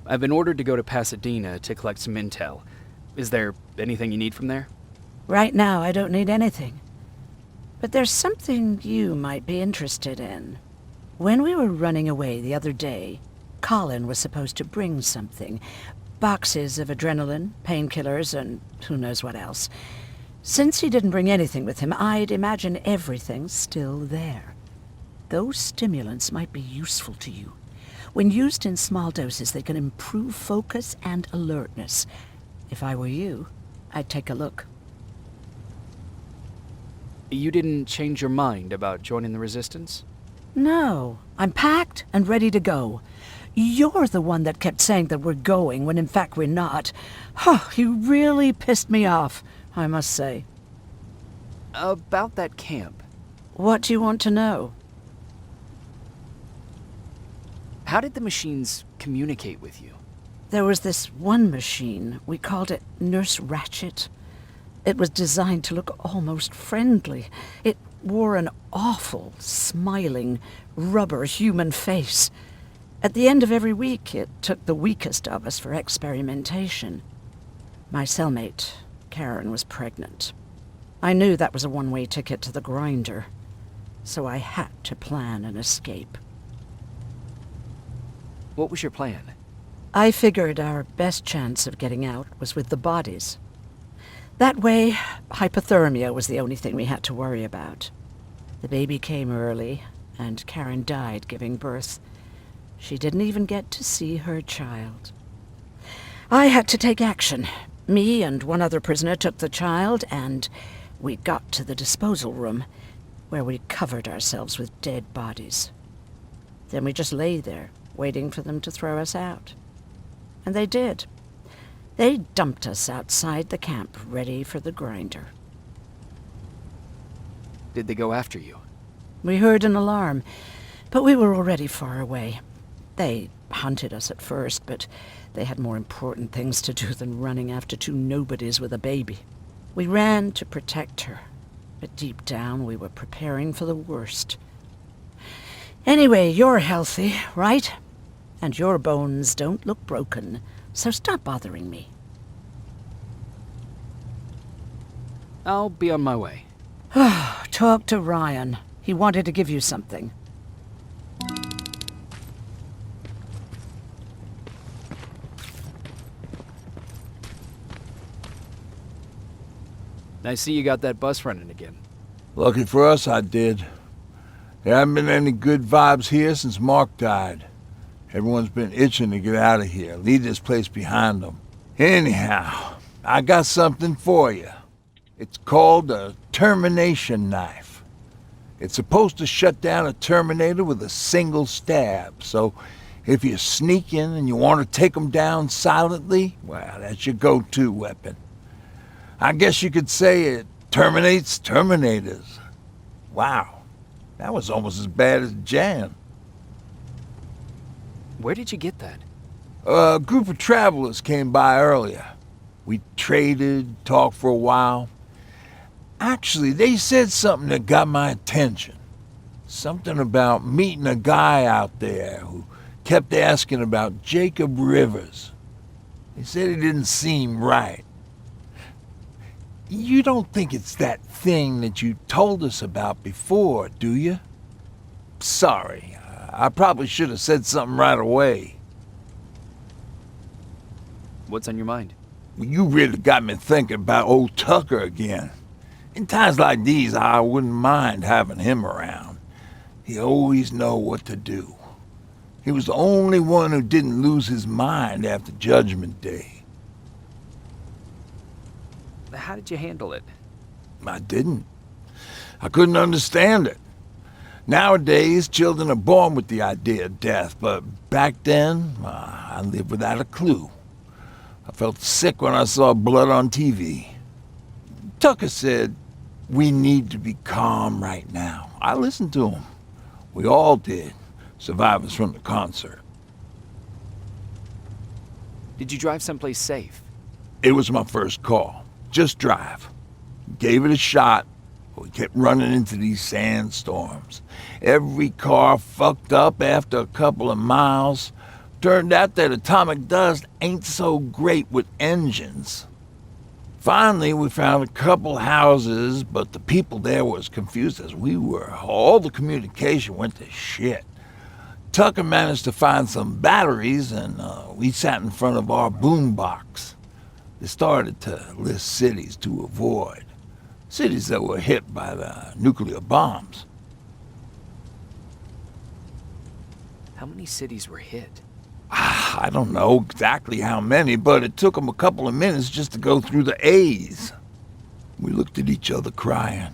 Speaker 2: I've been ordered to go to Pasadena to collect some intel. Is there anything you need from there?
Speaker 8: Right now, I don't need anything. But there's something you might be interested in. When we were running away the other day, Colin was supposed to bring something. Boxes of adrenaline, painkillers, and who knows what else. Since he didn't bring anything with him, I'd imagine everything's still there. Those stimulants might be useful to you. When used in small doses, they can improve focus and alertness. If I were you, I'd take a look.
Speaker 2: You didn't change your mind about joining the Resistance?
Speaker 8: No, I'm packed and ready to go. You're the one that kept saying that we're going when in fact we're not. Oh, you really pissed me off, I must say.
Speaker 2: About that camp.
Speaker 8: What do you want to know?
Speaker 2: How did the machines communicate with you?
Speaker 8: There was this one machine. We called it Nurse Ratchet. It was designed to look almost friendly. It wore an awful, smiling, rubber human face. At the end of every week, it took the weakest of us for experimentation. My cellmate, Karen, was pregnant. I knew that was a one-way ticket to the grinder, so I had to plan an escape.
Speaker 2: What was your plan?
Speaker 8: I figured our best chance of getting out was with the bodies. That way, hypothermia was the only thing we had to worry about. The baby came early, and Karen died giving birth. She didn't even get to see her child. I had to take action. Me and one other prisoner took the child, and we got to the disposal room, where we covered ourselves with dead bodies. Then we just lay there, waiting for them to throw us out. And they did. They dumped us outside the camp, ready for the grinder.
Speaker 2: Did they go after you?
Speaker 8: We heard an alarm, but we were already far away. They hunted us at first, but they had more important things to do than running after two nobodies with a baby. We ran to protect her, but deep down we were preparing for the worst. Anyway, you're healthy, right? And your bones don't look broken, so stop bothering me.
Speaker 2: I'll be on my way.
Speaker 8: Talk to Ryan. He wanted to give you something.
Speaker 2: I see you got that bus running again.
Speaker 7: Lucky for us, I did. There haven't been any good vibes here since Mark died. Everyone's been itching to get out of here, leave this place behind them. Anyhow, I got something for you. It's called a termination knife. It's supposed to shut down a Terminator with a single stab, so if you're sneaking and you want to take them down silently, well, that's your go-to weapon. I guess you could say it terminates Terminators. Wow, that was almost as bad as Jan.
Speaker 2: Where did you get that?
Speaker 7: A group of travelers came by earlier. We traded, talked for a while. Actually, they said something that got my attention. Something about meeting a guy out there who kept asking about Jacob Rivers. They said he didn't seem right. You don't think it's that thing that you told us about before, do you? Sorry, I probably should have said something right away.
Speaker 2: What's on your mind?
Speaker 7: You really got me thinking about old Tucker again. In times like these, I wouldn't mind having him around. He always know what to do. He was the only one who didn't lose his mind after Judgment Day.
Speaker 2: How did you handle it?
Speaker 7: I didn't. I couldn't understand it. Nowadays, children are born with the idea of death, but back then, I lived without a clue. I felt sick when I saw blood on TV. Tucker said, "We need to be calm right now." I listened to him. We all did, survivors from the concert.
Speaker 2: Did you drive someplace safe?
Speaker 7: It was my first call. Just drive. Gave it a shot, but we kept running into these sandstorms. Every car fucked up after a couple of miles. Turned out that atomic dust ain't so great with engines. Finally, we found a couple houses, but the people there were as confused as we were. All the communication went to shit. Tucker managed to find some batteries, and we sat in front of our boombox. They started to list cities to avoid. Cities that were hit by the nuclear bombs.
Speaker 2: How many cities were hit?
Speaker 7: I don't know exactly how many, but it took them a couple of minutes just to go through the A's. We looked at each other crying.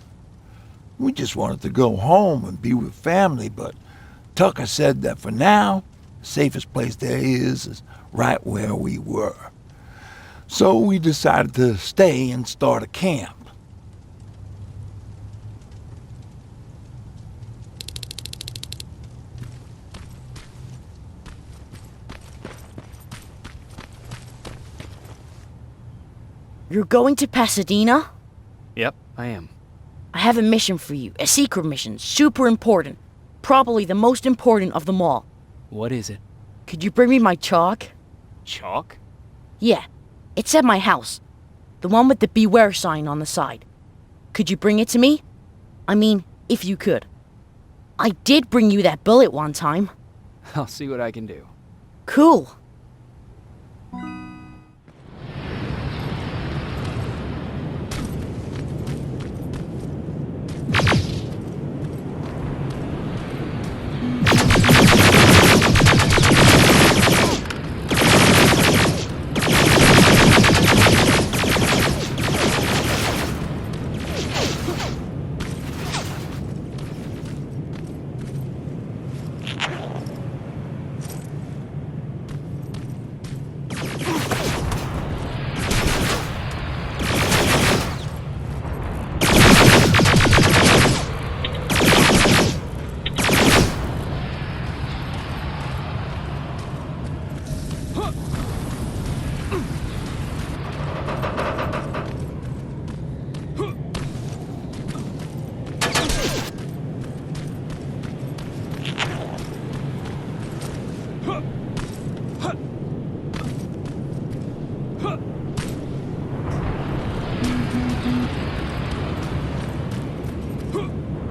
Speaker 7: We just wanted to go home and be with family, but Tucker said that for now, the safest place there is right where we were. So we decided to stay and start a camp.
Speaker 5: You're going to Pasadena?
Speaker 2: Yep, I am.
Speaker 5: I have a mission for you. A secret mission. Super important. Probably the most important of them all.
Speaker 2: What is it?
Speaker 5: Could you bring me my chalk?
Speaker 2: Chalk?
Speaker 5: Yeah. It's at my house. The one with the beware sign on the side. Could you bring it to me? I mean, if you could. I did bring you that bullet one time.
Speaker 2: I'll see what I can do.
Speaker 5: Cool.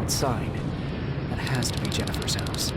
Speaker 2: That sign. That has to be Jennifer's house.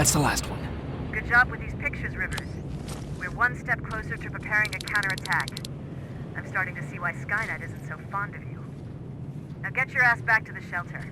Speaker 2: That's the last one.
Speaker 3: Good job with these pictures, Rivers. We're one step closer to preparing a counterattack. I'm starting to see why Skynet isn't so fond of you. Now get your ass back to the shelter.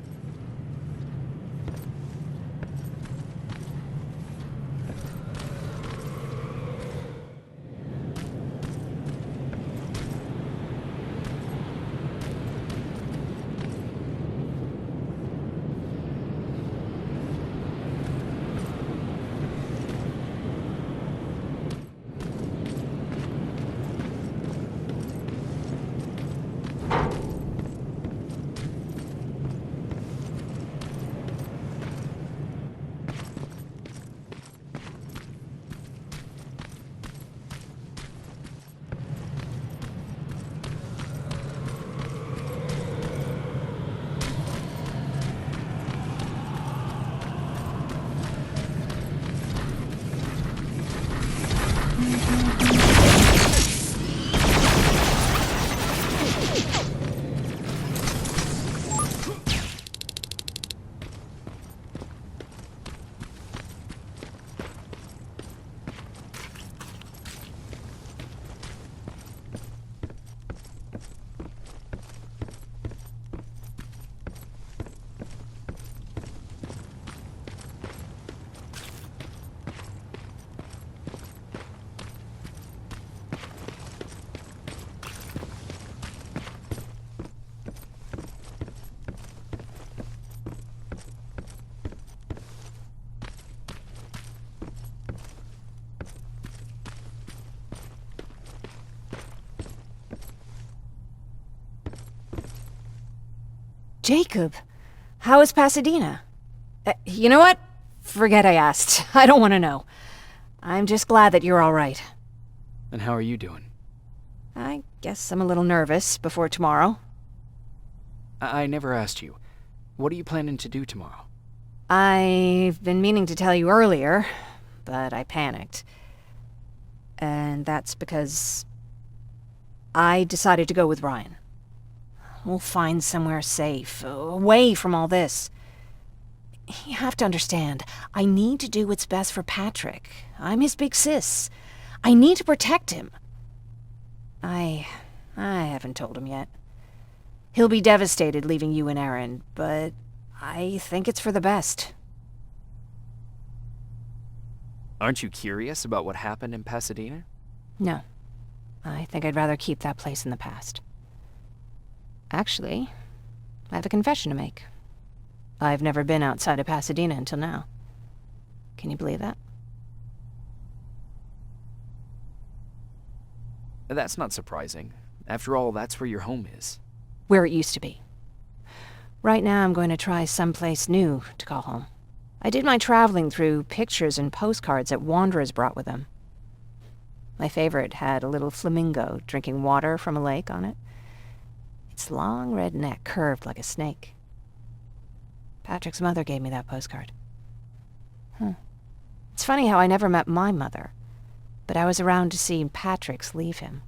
Speaker 4: Jacob, how is Pasadena? You know what? Forget I asked. I don't want to know. I'm just glad that you're all right.
Speaker 2: And how are you doing?
Speaker 4: I guess I'm a little nervous before tomorrow.
Speaker 2: I never asked you. What are you planning to do tomorrow?
Speaker 4: I've been meaning to tell you earlier, but I panicked. And that's because I decided to go with Ryan. We'll find somewhere safe, away from all this. You have to understand, I need to do what's best for Patrick. I'm his big sis. I need to protect him. I haven't told him yet. He'll be devastated leaving you and Aaron, but I think it's for the best.
Speaker 2: Aren't you curious about what happened in Pasadena?
Speaker 4: No. I think I'd rather keep that place in the past. Actually, I have a confession to make. I've never been outside of Pasadena until now. Can you believe that?
Speaker 2: That's not surprising. After all, that's where your home is.
Speaker 4: Where it used to be. Right now I'm going to try someplace new to call home. I did my traveling through pictures and postcards that wanderers brought with them. My favorite had a little flamingo drinking water from a lake on it. Its long red neck curved like a snake. Patrick's mother gave me that postcard. It's funny how I never met my mother, but I was around to see Patrick's leave him.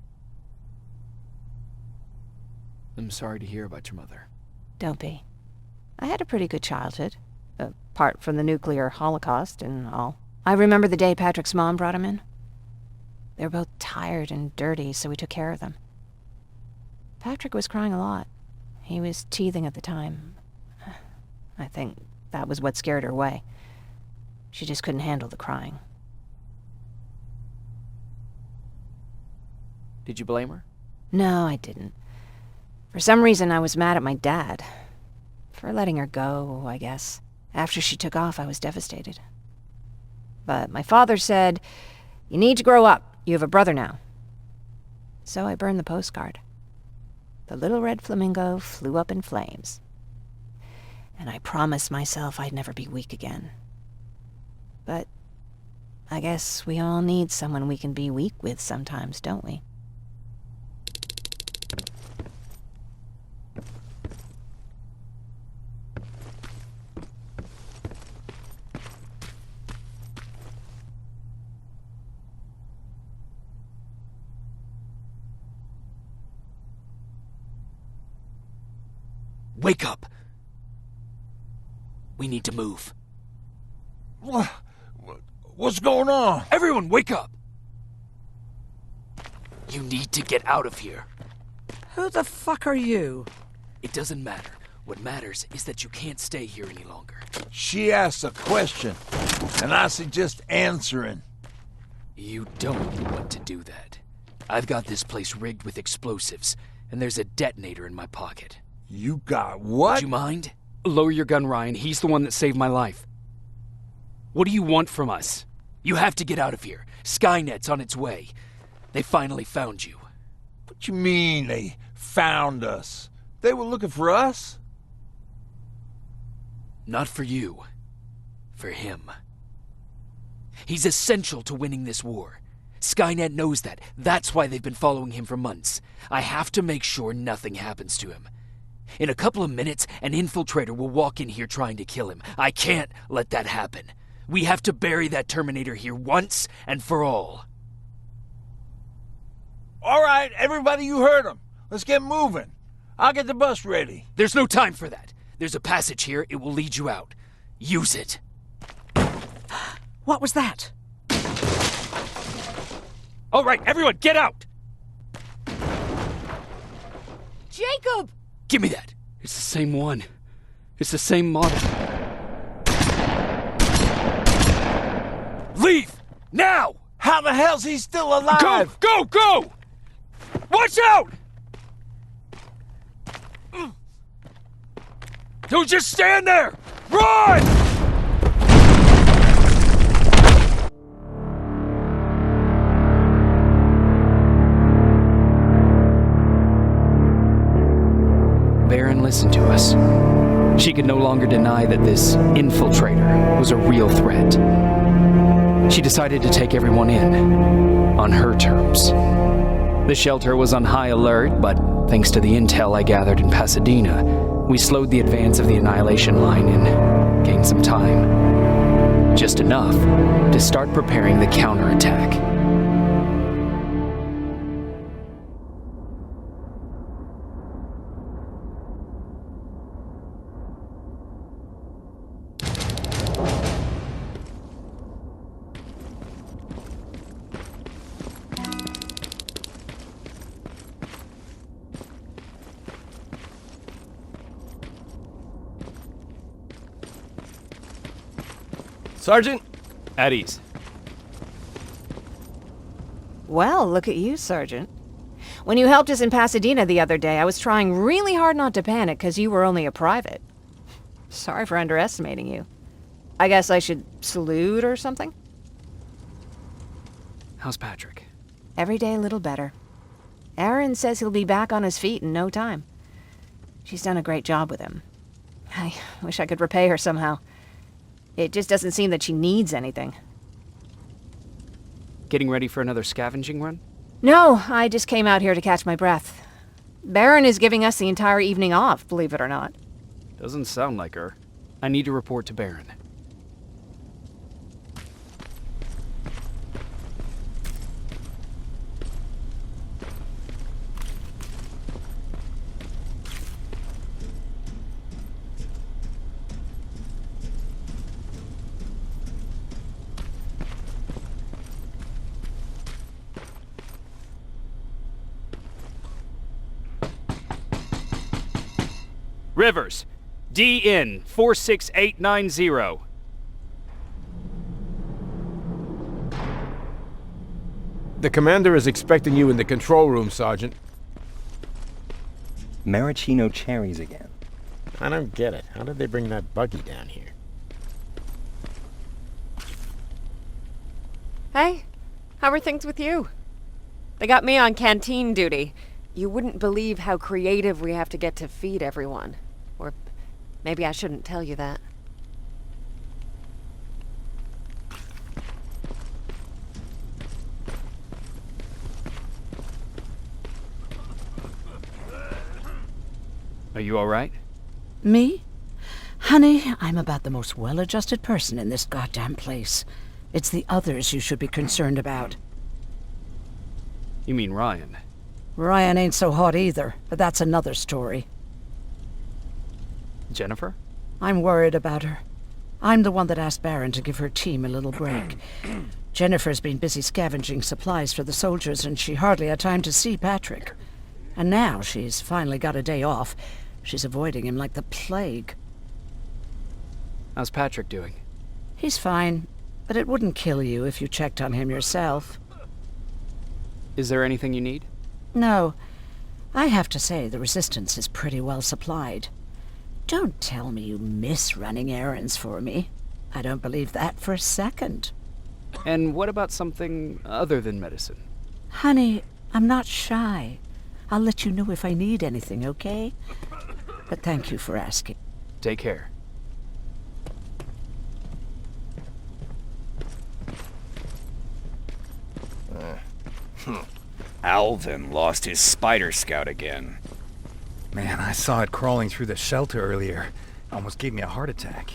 Speaker 2: I'm sorry to hear about your mother.
Speaker 4: Don't be. I had a pretty good childhood, apart from the nuclear holocaust and all. I remember the day Patrick's mom brought him in. They were both tired and dirty, so we took care of them. Patrick was crying a lot. He was teething at the time. I think that was what scared her away. She just couldn't handle the crying.
Speaker 2: Did you blame her?
Speaker 4: No, I didn't. For some reason, I was mad at my dad. For letting her go, I guess. After she took off, I was devastated. But my father said, "You need to grow up. You have a brother now." So I burned the postcard. The little red flamingo flew up in flames. And I promised myself I'd never be weak again. But I guess we all need someone we can be weak with sometimes, don't we?
Speaker 1: Wake up! We need to move.
Speaker 7: What's going on?
Speaker 1: Everyone, wake up! You need to get out of here.
Speaker 8: Who the fuck are you?
Speaker 1: It doesn't matter. What matters is that you can't stay here any longer.
Speaker 7: She asked a question, and I suggest answering.
Speaker 1: You don't want to do that. I've got this place rigged with explosives, and there's a detonator in my pocket.
Speaker 7: You got what?
Speaker 1: Would you mind?
Speaker 2: Lower your gun, Ryan. He's the one that saved my life. What do you want from us?
Speaker 1: You have to get out of here. Skynet's on its way. They finally found you.
Speaker 7: What you mean they found us? They were looking for us?
Speaker 1: Not for you. For him. He's essential to winning this war. Skynet knows that. That's why they've been following him for months. I have to make sure nothing happens to him. In a couple of minutes, an infiltrator will walk in here trying to kill him. I can't let that happen. We have to bury that Terminator here once and for all.
Speaker 7: All right, everybody, you heard him. Let's get moving. I'll get the bus ready.
Speaker 1: There's no time for that. There's a passage here. It will lead you out. Use it.
Speaker 8: What was that?
Speaker 2: All right, everyone, get out!
Speaker 11: Jacob!
Speaker 1: Give me that.
Speaker 2: It's the same one. It's the same model.
Speaker 1: Leave! Now!
Speaker 7: How the hell's he still alive?
Speaker 1: Go! Go! Watch out! Don't just stand there! Run!
Speaker 2: Baron listen to us. She could no longer deny that this Infiltrator was a real threat. She decided to take everyone in, on her terms. The shelter was on high alert, but thanks to the intel I gathered in Pasadena, we slowed the advance of the Annihilation Line and gained some time. Just enough to start preparing the counterattack.
Speaker 10: Sergeant?
Speaker 2: At ease.
Speaker 4: Well, look at you, Sergeant. When you helped us in Pasadena the other day, I was trying really hard not to panic because you were only a private. Sorry for underestimating you. I guess I should salute or something?
Speaker 2: How's Patrick?
Speaker 4: Every day a little better. Aaron says he'll be back on his feet in no time. She's done a great job with him. I wish I could repay her somehow. It just doesn't seem that she needs anything.
Speaker 2: Getting ready for another scavenging run?
Speaker 4: No, I just came out here to catch my breath. Baron is giving us the entire evening off, believe it or not.
Speaker 2: Doesn't sound like her. I need to report to Baron. Rivers, DN 46890.
Speaker 16: The commander is expecting you in the control room, Sergeant.
Speaker 13: Maraschino cherries again.
Speaker 12: I don't get it. How did they bring that buggy down here?
Speaker 15: Hey, how are things with you? They got me on canteen duty. You wouldn't believe how creative we have to get to feed everyone. Or maybe I shouldn't tell you that.
Speaker 2: Are you all right?
Speaker 8: Me? Honey, I'm about the most well-adjusted person in this goddamn place. It's the others you should be concerned about.
Speaker 2: You mean Ryan?
Speaker 8: Ryan ain't so hot either, but that's another story.
Speaker 2: Jennifer?
Speaker 8: I'm worried about her. I'm the one that asked Baron to give her team a little break. Jennifer's been busy scavenging supplies for the soldiers, and she hardly had time to see Patrick. And now she's finally got a day off. She's avoiding him like the plague.
Speaker 2: How's Patrick doing?
Speaker 8: He's fine, but it wouldn't kill you if you checked on him yourself.
Speaker 2: Is there anything you need?
Speaker 8: No. I have to say the Resistance is pretty well supplied. Don't tell me you miss running errands for me. I don't believe that for a second.
Speaker 2: And what about something other than medicine?
Speaker 8: Honey, I'm not shy. I'll let you know if I need anything, okay? But thank you for asking.
Speaker 2: Take care.
Speaker 14: Alvin lost his spider scout again.
Speaker 6: Man, I saw it crawling through the shelter earlier. Almost gave me a heart attack.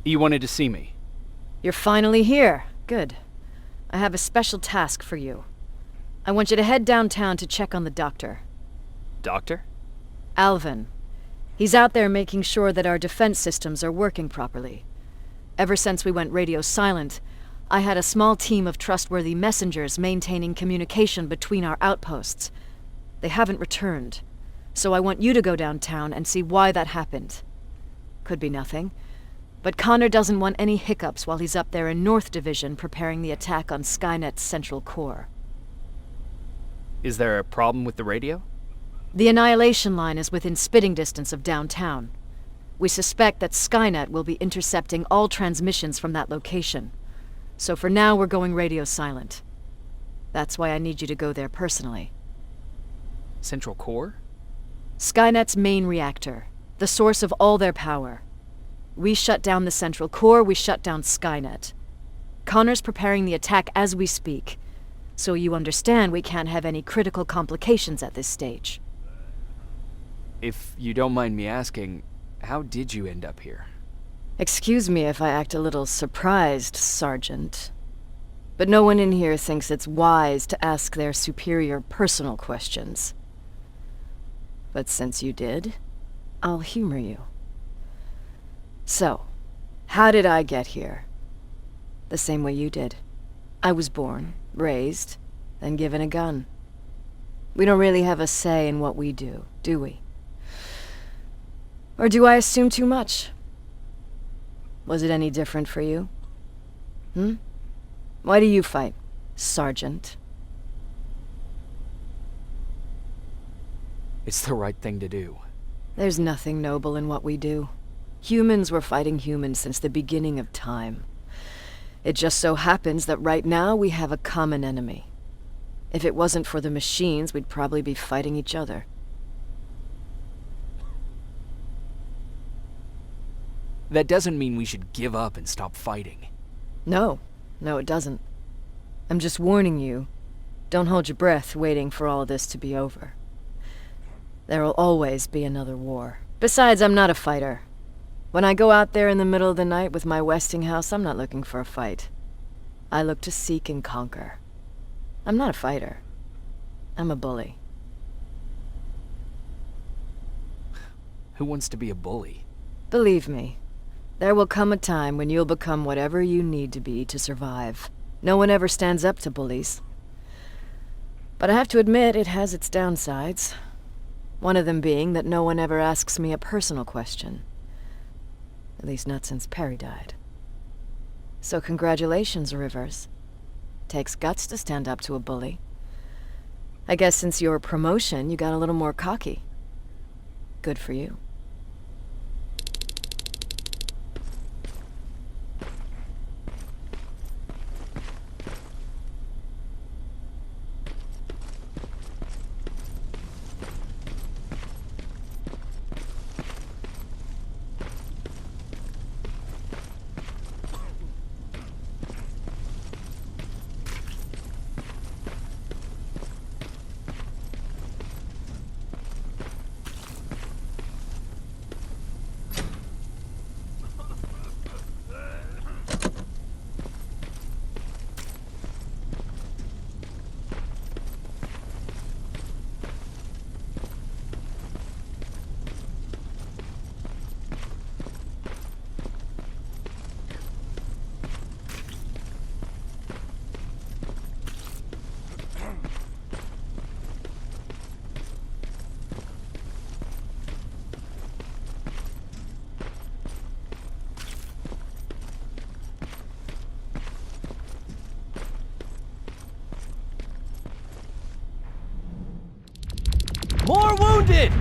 Speaker 2: You wanted to see me?
Speaker 11: You're finally here. Good. I have a special task for you. I want you to head downtown to check on the doctor.
Speaker 2: Doctor?
Speaker 11: Alvin. He's out there making sure that our defense systems are working properly. Ever since we went radio silent, I had a small team of trustworthy messengers maintaining communication between our outposts. They haven't returned, so I want you to go downtown and see why that happened. Could be nothing, but Connor doesn't want any hiccups while he's up there in North Division preparing the attack on Skynet's central core.
Speaker 2: Is there a problem with the radio?
Speaker 11: The Annihilation Line is within spitting distance of downtown. We suspect that Skynet will be intercepting all transmissions from that location. So for now, we're going radio silent. That's why I need you to go there personally.
Speaker 2: Central Core?
Speaker 11: Skynet's main reactor. The source of all their power. We shut down the Central Core, we shut down Skynet. Connor's preparing the attack as we speak. So you understand we can't have any critical complications at this stage.
Speaker 2: If you don't mind me asking, how did you end up here?
Speaker 11: Excuse me if I act a little surprised, Sergeant. But no one in here thinks it's wise to ask their superior personal questions. But since you did, I'll humor you. So, how did I get here? The same way you did. I was born, raised, then given a gun. We don't really have a say in what we do we? Or do I assume too much? Was it any different for you? Why do you fight, Sergeant?
Speaker 2: It's the right thing to do.
Speaker 11: There's nothing noble in what we do. Humans were fighting humans since the beginning of time. It just so happens that right now we have a common enemy. If it wasn't for the machines, we'd probably be fighting each other.
Speaker 2: That doesn't mean we should give up and stop fighting.
Speaker 11: No, it doesn't. I'm just warning you. Don't hold your breath waiting for all this to be over. There will always be another war. Besides, I'm not a fighter. When I go out there in the middle of the night with my Westinghouse, I'm not looking for a fight. I look to seek and conquer. I'm not a fighter. I'm a bully.
Speaker 2: Who wants to be a bully?
Speaker 11: Believe me, there will come a time when you'll become whatever you need to be to survive. No one ever stands up to bullies. But I have to admit, it has its downsides. One of them being that no one ever asks me a personal question. At least not since Perry died. So congratulations, Rivers. Takes guts to stand up to a bully. I guess since your promotion, you got a little more cocky. Good for you.
Speaker 10: More wounded!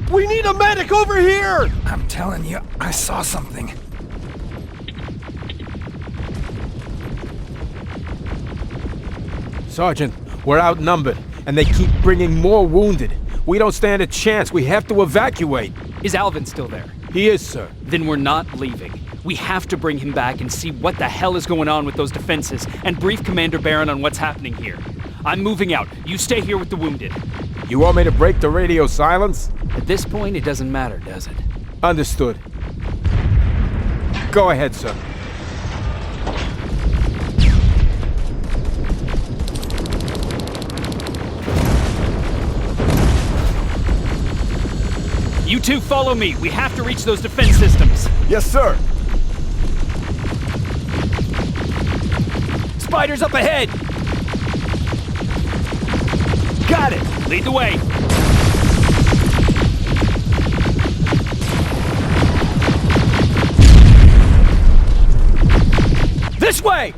Speaker 16: We need a medic over here!
Speaker 6: I'm telling you, I saw something.
Speaker 16: Sergeant, we're outnumbered, and they keep bringing more wounded. We don't stand a chance. We have to evacuate.
Speaker 2: Is Alvin still there?
Speaker 16: He is, sir.
Speaker 2: Then we're not leaving. We have to bring him back and see what the hell is going on with those defenses, and brief Commander Barron on what's happening here. I'm moving out. You stay here with the wounded.
Speaker 16: You want me to break the radio silence?
Speaker 2: At this point, it doesn't matter, does it?
Speaker 16: Understood. Go ahead, sir.
Speaker 2: You two follow me. We have to reach those defense systems.
Speaker 16: Yes, sir.
Speaker 2: Spiders up ahead! Got it! Lead the way! This way!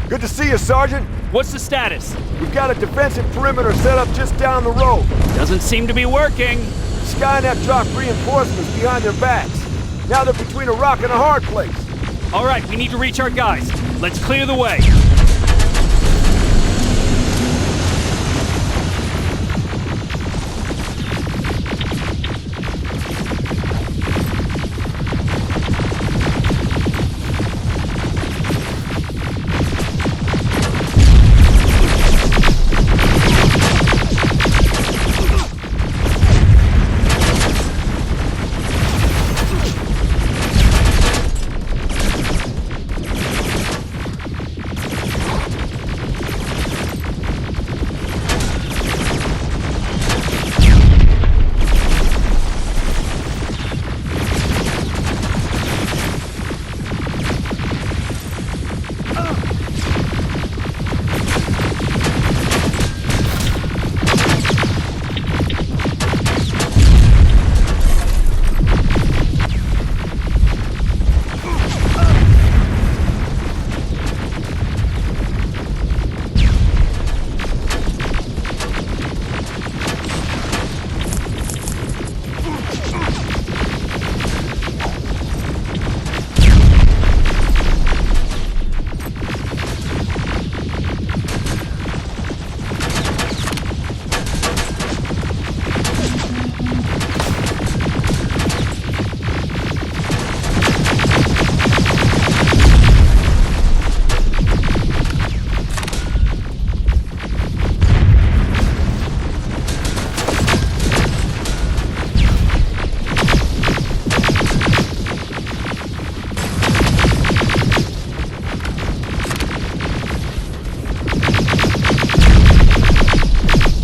Speaker 16: Good to see you, Sergeant.
Speaker 2: What's the status?
Speaker 16: We've got a defensive perimeter set up just down the road.
Speaker 2: Doesn't seem to be working.
Speaker 16: Skynet dropped reinforcements behind their backs. Now they're between a rock and a hard place.
Speaker 2: All right, we need to reach our guys. Let's clear the way.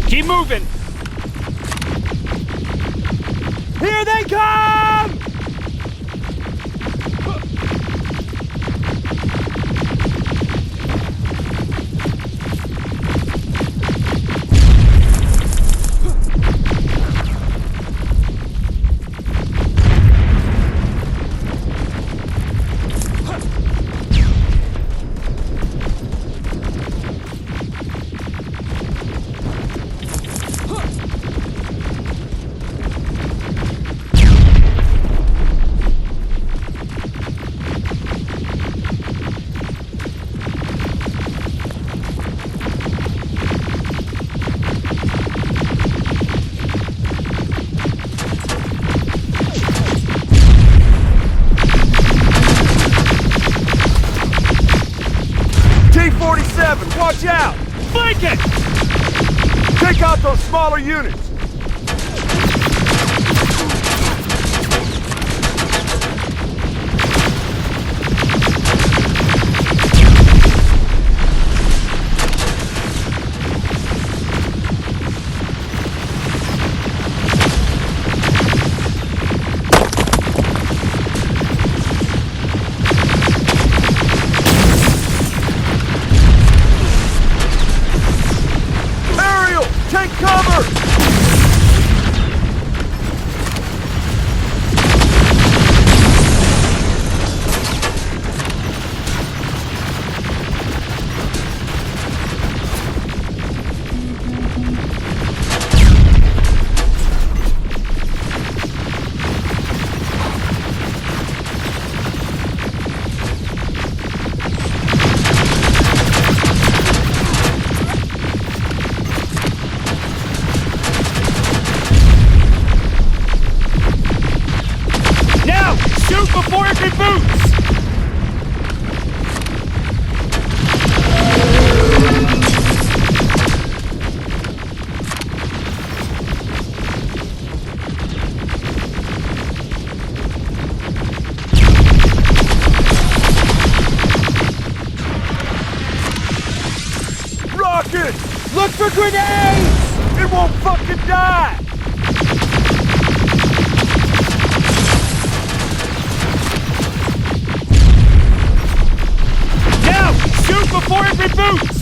Speaker 2: Keep moving! Here they come!
Speaker 17: Watch out!
Speaker 2: Flank it!
Speaker 17: Take out those smaller units!
Speaker 2: Before it reboots!
Speaker 17: Rockets! Look for grenades! It won't fucking die!
Speaker 2: Shoot before it reboots!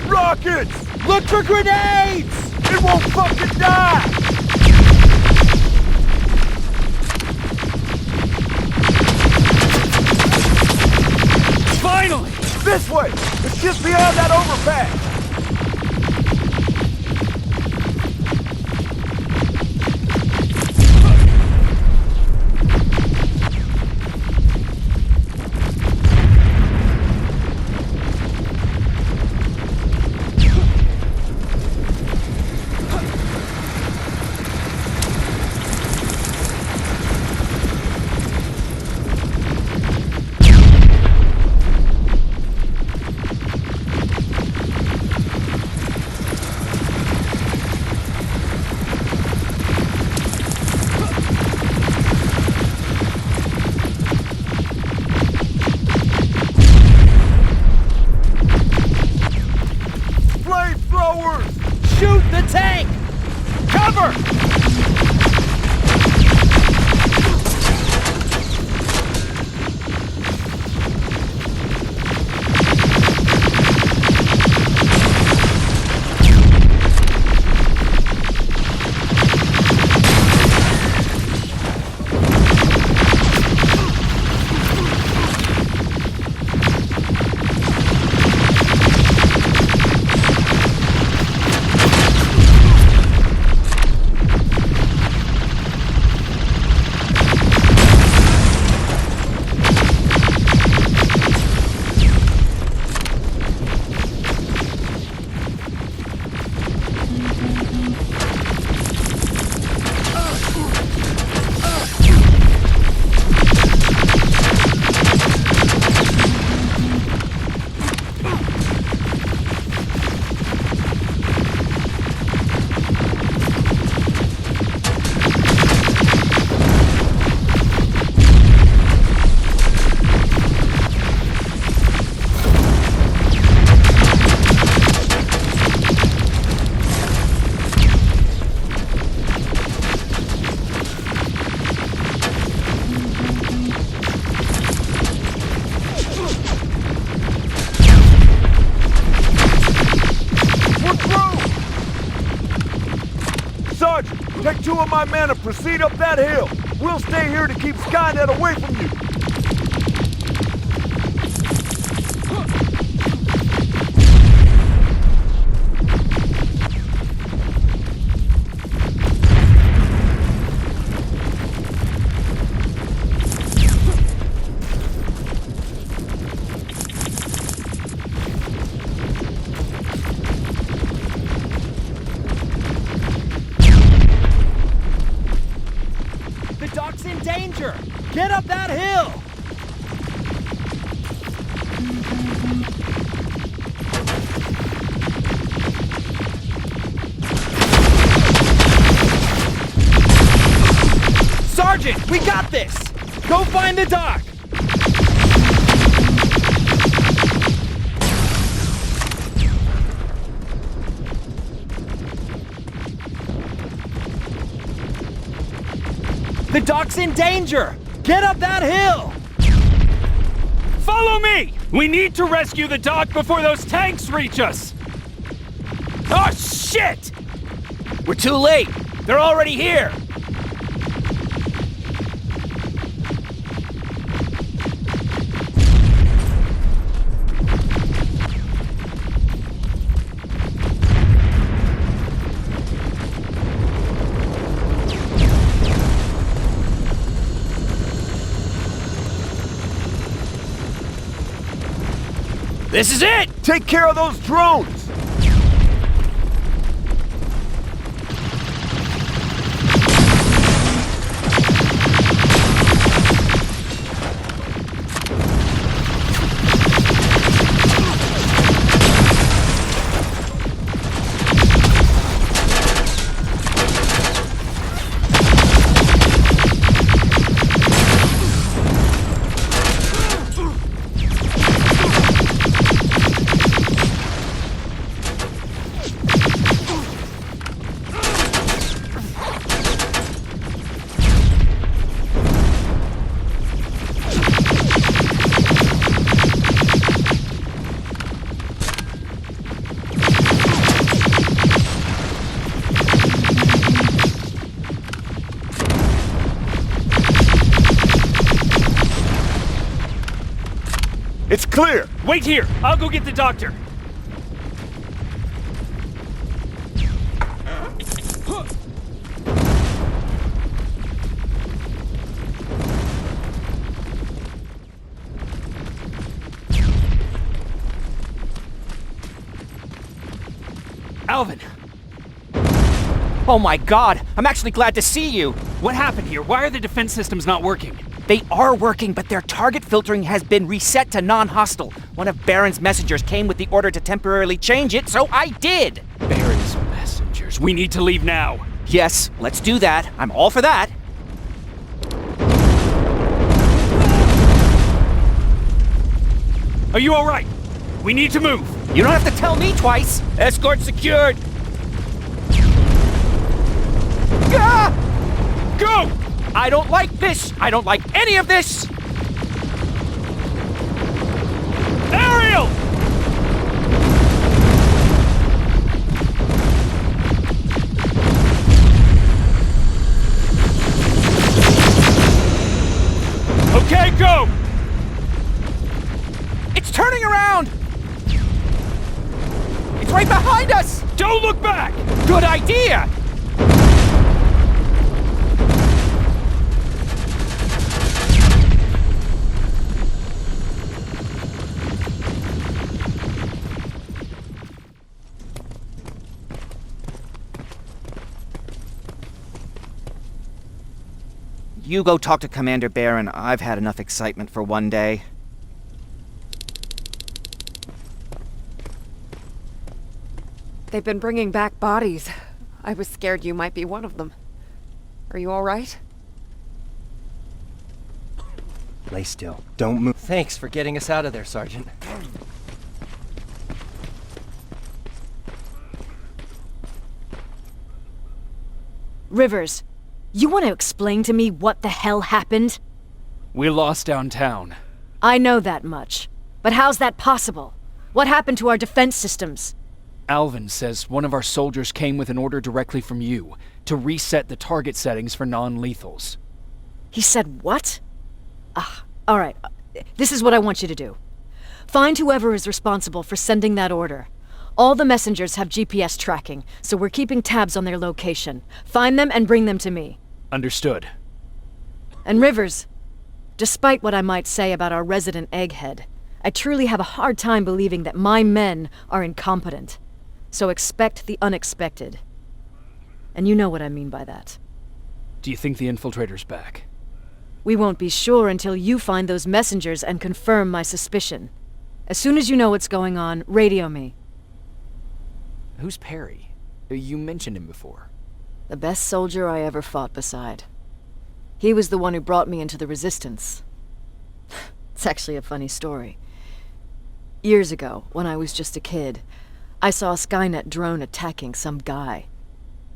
Speaker 17: Rockets! Look for grenades! It won't fucking die!
Speaker 2: Finally!
Speaker 17: This way! It's just beyond that overpass! 2 of my men and proceed up that hill. We'll stay here to keep Skynet away from you.
Speaker 16: Get up that hill! Sergeant, we got this! Go find the dock! The dock's in danger! Get up that hill! Follow me! We need to rescue the dock before those tanks reach us! Oh, shit!
Speaker 14: We're too late! They're already here!
Speaker 16: This is it!
Speaker 17: Take care of those drones! It's clear!
Speaker 16: Wait here! I'll go get the doctor!
Speaker 2: Alvin! Oh my god! I'm actually glad to see you! What happened here? Why are the defense systems not working? They are working, but their target filtering has been reset to non-hostile. One of Baron's messengers came with the order to temporarily change it, so I did! Baron's messengers. We need to leave now. Yes, let's do that. I'm all for that. Are you all right? We need to move. You don't have to tell me twice. Escort secured. Ah! Go! I don't like this! I don't like any of this! Ariel! Okay, go! It's turning around! It's right behind us! Don't look back! Good idea! You go talk to Commander Baron. I've had enough excitement for one day.
Speaker 15: They've been bringing back bodies. I was scared you might be one of them. Are you all right?
Speaker 13: Lay still. Don't move.
Speaker 10: Thanks for getting us out of there, Sergeant.
Speaker 11: Rivers, you want to explain to me what the hell happened?
Speaker 2: We lost downtown.
Speaker 11: I know that much. But how's that possible? What happened to our defense systems?
Speaker 2: Alvin says one of our soldiers came with an order directly from you to reset the target settings for non-lethals.
Speaker 11: He said what? Alright. This is what I want you to do. Find whoever is responsible for sending that order. All the messengers have GPS tracking, so we're keeping tabs on their location. Find them and bring them to me.
Speaker 2: Understood.
Speaker 11: And Rivers, despite what I might say about our resident egghead, I truly have a hard time believing that my men are incompetent. So expect the unexpected. And you know what I mean by that.
Speaker 2: Do you think the Infiltrator's back?
Speaker 11: We won't be sure until you find those messengers and confirm my suspicion. As soon as you know what's going on, radio me.
Speaker 2: Who's Perry? You mentioned him before.
Speaker 11: The best soldier I ever fought beside. He was the one who brought me into the Resistance. It's actually a funny story. Years ago, when I was just a kid, I saw a Skynet drone attacking some guy.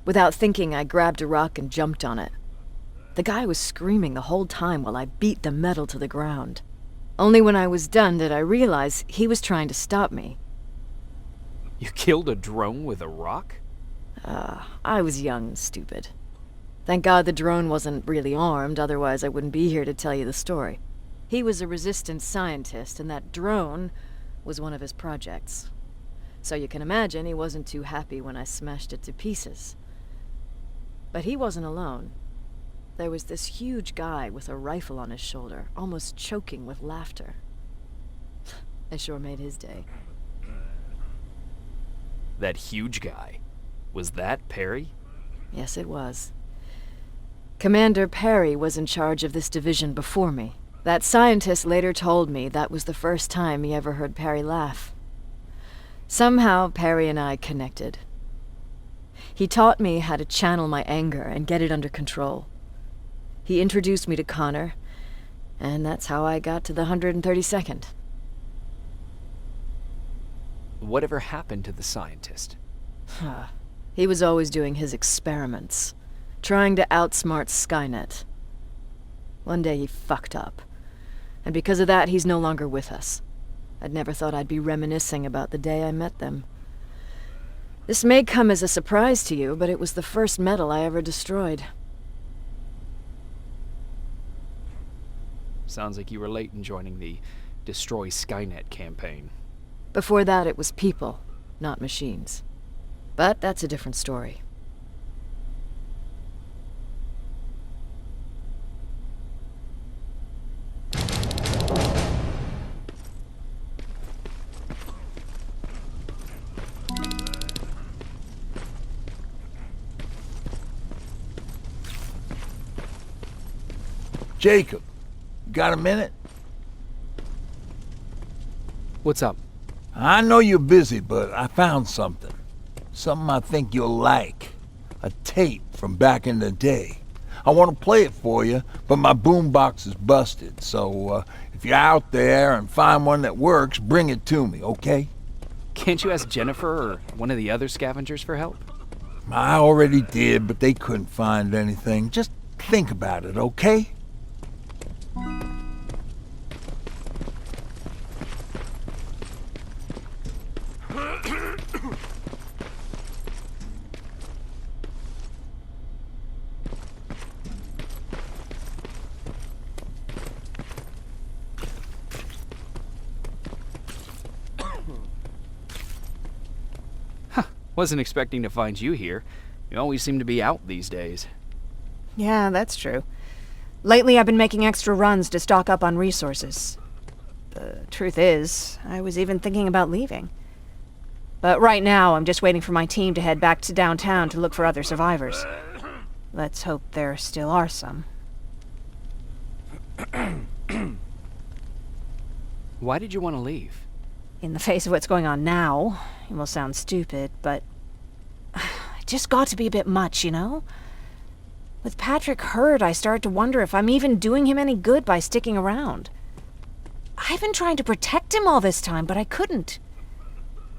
Speaker 11: Without thinking, I grabbed a rock and jumped on it. The guy was screaming the whole time while I beat the metal to the ground. Only when I was done did I realize he was trying to stop me.
Speaker 2: You killed a drone with a rock?
Speaker 11: I was young and stupid. Thank God the drone wasn't really armed, otherwise I wouldn't be here to tell you the story. He was a Resistance scientist, and that drone was one of his projects. So you can imagine he wasn't too happy when I smashed it to pieces. But he wasn't alone. There was this huge guy with a rifle on his shoulder, almost choking with laughter. I sure made his day.
Speaker 2: That huge guy. Was that Perry?
Speaker 11: Yes, it was. Commander Perry was in charge of this division before me. That scientist later told me that was the first time he ever heard Perry laugh. Somehow, Perry and I connected. He taught me how to channel my anger and get it under control. He introduced me to Connor, and that's how I got to the 132nd.
Speaker 2: Whatever happened to the scientist?
Speaker 11: He was always doing his experiments, trying to outsmart Skynet. One day he fucked up, and because of that he's no longer with us. I'd never thought I'd be reminiscing about the day I met them. This may come as a surprise to you, but it was the first metal I ever destroyed.
Speaker 2: Sounds like you were late in joining the Destroy Skynet campaign.
Speaker 11: Before that it was people, not machines. But that's a different story.
Speaker 7: Jacob, you got a minute?
Speaker 2: What's up?
Speaker 7: I know you're busy, but I found something. Something I think you'll like. A tape from back in the day. I want to play it for you, but my boombox is busted, so if you're out there and find one that works, bring it to me, okay?
Speaker 2: Can't you ask Jennifer or one of the other scavengers for help?
Speaker 7: I already did, but they couldn't find anything. Just think about it, okay?
Speaker 2: Wasn't expecting to find you here. You always seem to be out these days.
Speaker 4: Yeah, that's true. Lately I've been making extra runs to stock up on resources. The truth is, I was even thinking about leaving. But right now I'm just waiting for my team to head back to downtown to look for other survivors. Let's hope there still are some.
Speaker 2: Why did you want to leave?
Speaker 4: In the face of what's going on now, it will sound stupid, but it just got to be a bit much, you know? With Patrick hurt, I started to wonder if I'm even doing him any good by sticking around. I've been trying to protect him all this time, but I couldn't.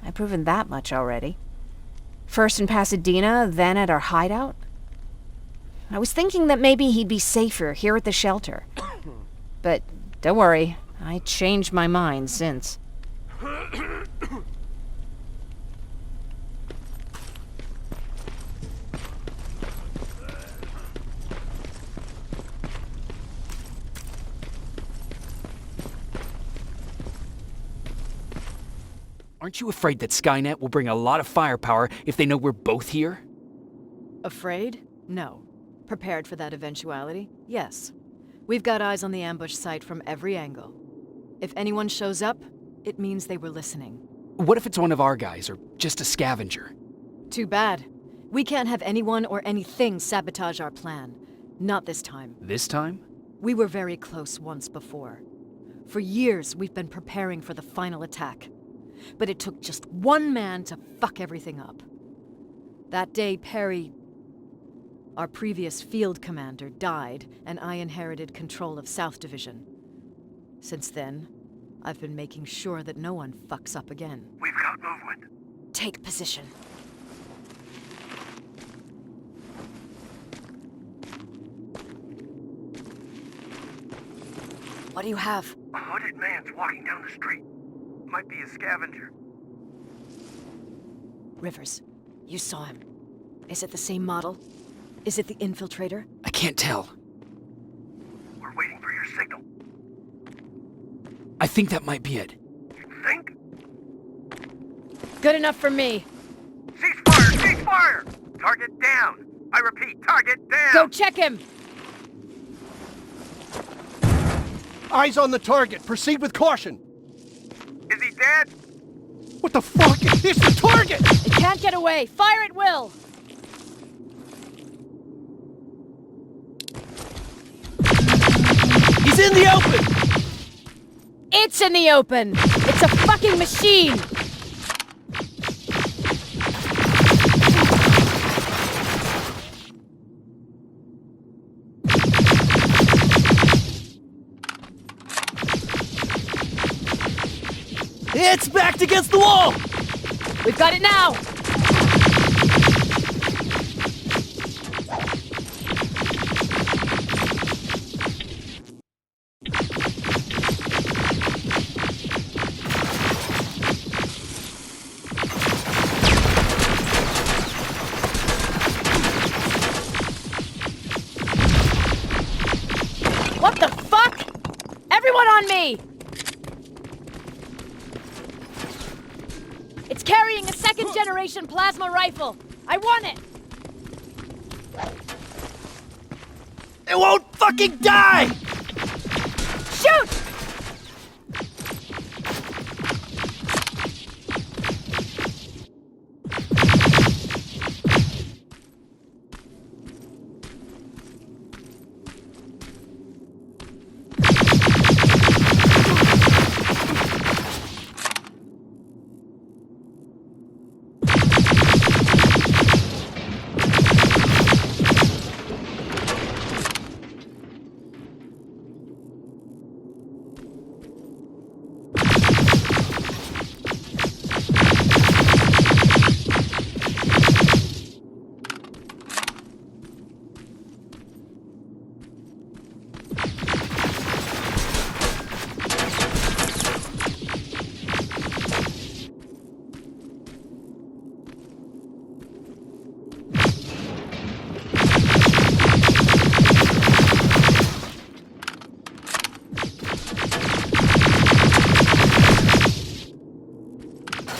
Speaker 4: I've proven that much already. First in Pasadena, then at our hideout. I was thinking that maybe he'd be safer here at the shelter. But don't worry, I changed my mind since.
Speaker 2: Aren't you afraid that Skynet will bring a lot of firepower if they know we're both here?
Speaker 11: Afraid? No. Prepared for that eventuality? Yes. We've got eyes on the ambush site from every angle. If anyone shows up, it means they were listening.
Speaker 2: What if it's one of our guys, or just a scavenger?
Speaker 11: Too bad. We can't have anyone or anything sabotage our plan. Not this time.
Speaker 2: This time?
Speaker 11: We were very close once before. For years, we've been preparing for the final attack. But it took just one man to fuck everything up. That day, Perry, our previous field commander, died, and I inherited control of South Division. Since then, I've been making sure that no one fucks up again.
Speaker 18: We've got movement.
Speaker 11: Take position. What do you have?
Speaker 18: A hooded man's walking down the street. Might be a scavenger.
Speaker 11: Rivers, you saw him. Is it the same model? Is it the Infiltrator?
Speaker 2: I can't tell.
Speaker 18: We're waiting for your signal.
Speaker 2: I think that might be it.
Speaker 18: You think?
Speaker 11: Good enough for me.
Speaker 18: Cease fire! Cease fire! Target down! I repeat, target down!
Speaker 11: Go check him!
Speaker 17: Eyes on the target. Proceed with caution.
Speaker 18: Is he dead?
Speaker 17: What the fuck? It's the target!
Speaker 11: It can't get away. Fire at will!
Speaker 17: He's in the open!
Speaker 11: It's in the open! It's a fucking machine!
Speaker 17: It's backed against the wall!
Speaker 11: We've got it now! What the fuck? Everyone on me! It's carrying a second-generation plasma rifle. I want it!
Speaker 17: It won't fucking die!
Speaker 11: Shoot!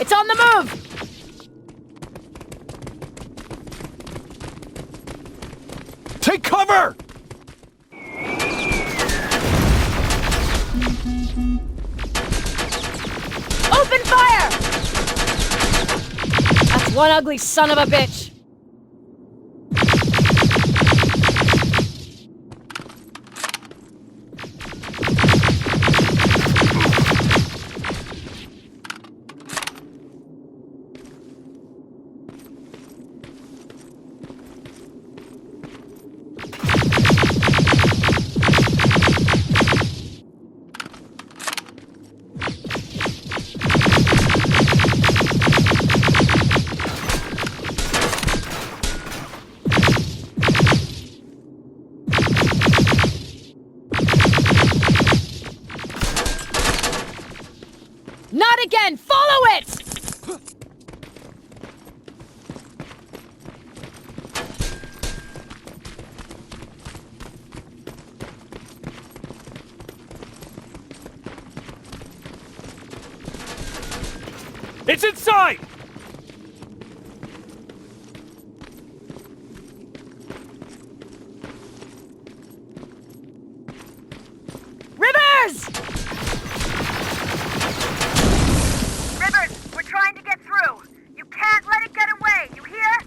Speaker 11: It's on the move!
Speaker 17: Take cover!
Speaker 11: Open fire! That's one ugly son of a bitch! Not again! Follow it!
Speaker 6: It's inside!
Speaker 15: Rivers!
Speaker 3: Rivers, we're trying to get through. You can't let it get away, you hear?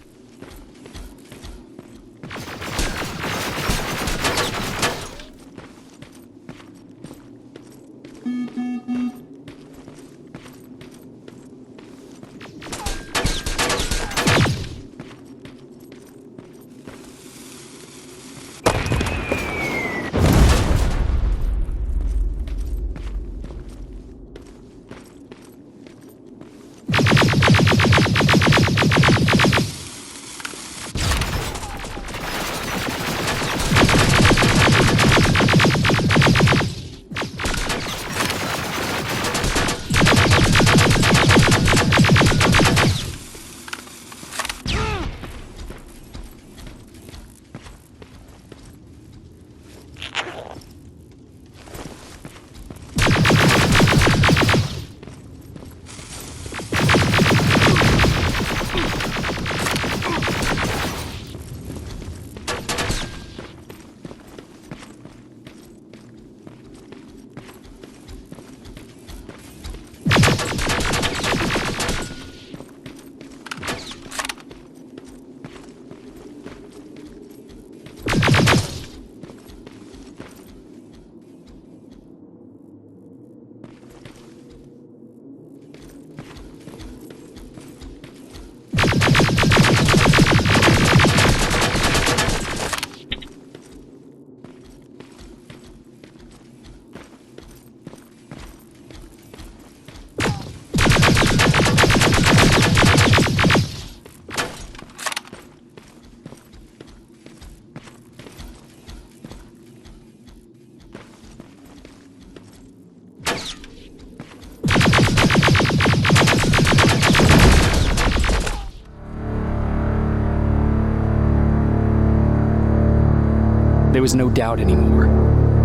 Speaker 2: There was no doubt anymore.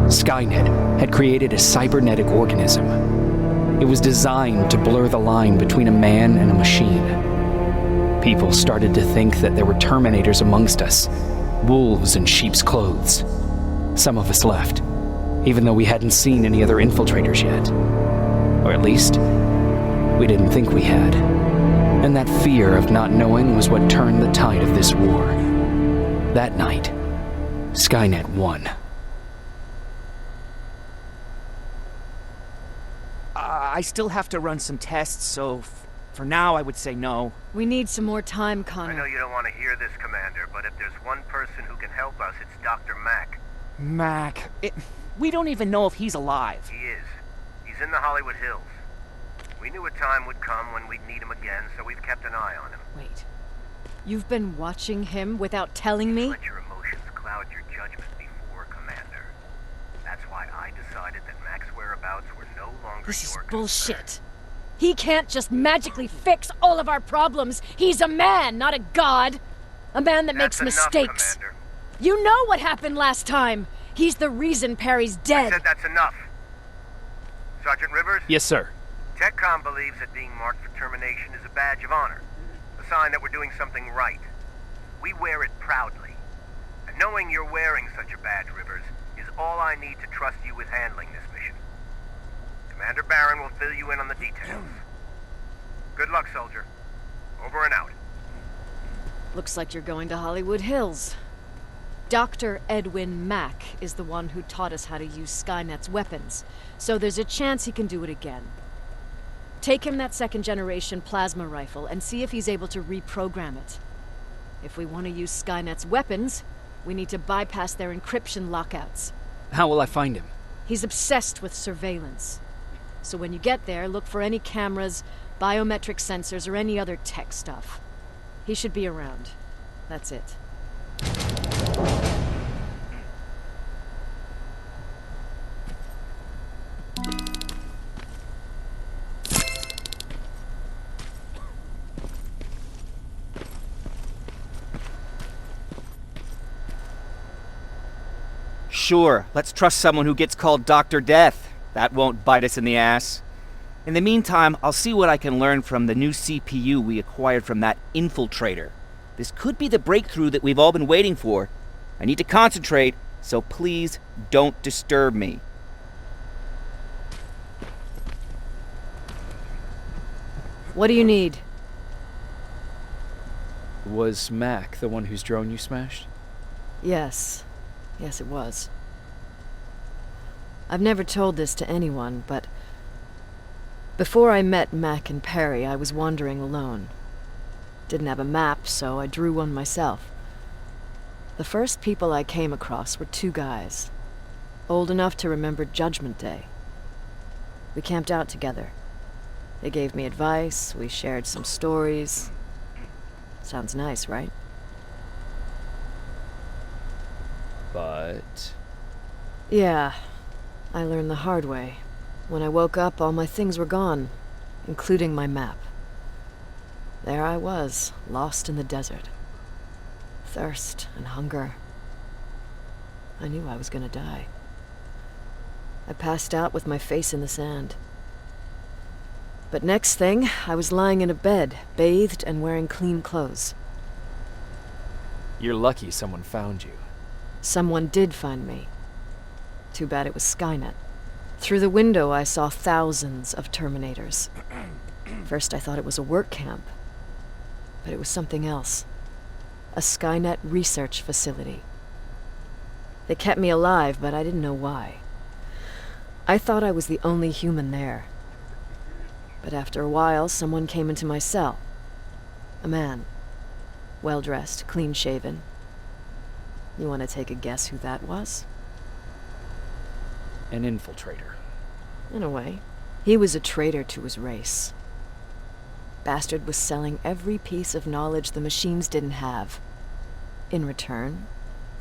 Speaker 2: Skynet had created a cybernetic organism. It was designed to blur the line between a man and a machine. People started to think that there were Terminators amongst us, wolves in sheep's clothes. Some of us left, even though we hadn't seen any other infiltrators yet. Or at least, we didn't think we had. And that fear of not knowing was what turned the tide of this war. That night, Skynet won.
Speaker 14: I still have to run some tests, so for now I would say no.
Speaker 11: We need some more time, Connor.
Speaker 18: I know you don't want to hear this, Commander, but if there's one person who can help us, it's Dr. Mack.
Speaker 14: Mack. We don't even know if he's alive.
Speaker 18: He is. He's in the Hollywood Hills. We knew a time would come when we'd need him again, so we've kept an eye on him.
Speaker 11: Wait. You've been watching him without telling me?
Speaker 18: Let your emotions cloud your judgment before, Commander. That's why I decided that Mack's whereabouts were no longer
Speaker 11: This is
Speaker 18: your
Speaker 11: bullshit.
Speaker 18: concern.
Speaker 11: He can't just magically fix all of our problems. He's a man, not a god. A man that makes
Speaker 18: That's enough,
Speaker 11: mistakes.
Speaker 18: Commander.
Speaker 11: You know what happened last time. He's the reason Perry's
Speaker 18: I
Speaker 11: dead.
Speaker 18: said that's enough. Sergeant Rivers?
Speaker 2: Yes, sir.
Speaker 18: TechCom believes that being marked for termination is a badge of honor, a sign that we're doing something right. We wear it proudly. And knowing you're wearing such a badge, Rivers, is all I need to trust you with handling this mission. Commander Barron will fill you in on the details. Good luck, soldier. Over and out.
Speaker 11: Looks like you're going to Hollywood Hills. Dr. Edwin Mack is the one who taught us how to use Skynet's weapons, so there's a chance he can do it again. Take him that second-generation plasma rifle and see if he's able to reprogram it. If we want to use Skynet's weapons, we need to bypass their encryption lockouts.
Speaker 2: How will I find him?
Speaker 11: He's obsessed with surveillance. So when you get there, look for any cameras, biometric sensors, or any other tech stuff. He should be around. That's it.
Speaker 14: Sure, let's trust someone who gets called Dr. Death. That won't bite us in the ass. In the meantime, I'll see what I can learn from the new CPU we acquired from that Infiltrator. This could be the breakthrough that we've all been waiting for. I need to concentrate, so please don't disturb me.
Speaker 11: What do you need?
Speaker 2: Was Mack the one whose drone you smashed?
Speaker 11: Yes. Yes, it was. I've never told this to anyone, but before I met Mack and Perry, I was wandering alone. Didn't have a map, so I drew one myself. The first people I came across were two guys, old enough to remember Judgment Day. We camped out together. They gave me advice, we shared some stories. Sounds nice, right?
Speaker 2: But...
Speaker 11: Yeah, I learned the hard way. When I woke up, all my things were gone, including my map. There I was, lost in the desert. Thirst and hunger. I knew I was gonna die. I passed out with my face in the sand. But next thing, I was lying in a bed, bathed and wearing clean clothes.
Speaker 2: You're lucky someone found you.
Speaker 11: Someone did find me. Too bad it was Skynet. Through the window, I saw thousands of Terminators. First, I thought it was a work camp. But it was something else. A Skynet research facility. They kept me alive, but I didn't know why. I thought I was the only human there. But after a while, someone came into my cell. A man. Well-dressed, clean-shaven. You want to take a guess who that was?
Speaker 2: An infiltrator.
Speaker 11: In a way. He was a traitor to his race. Bastard was selling every piece of knowledge the machines didn't have. In return,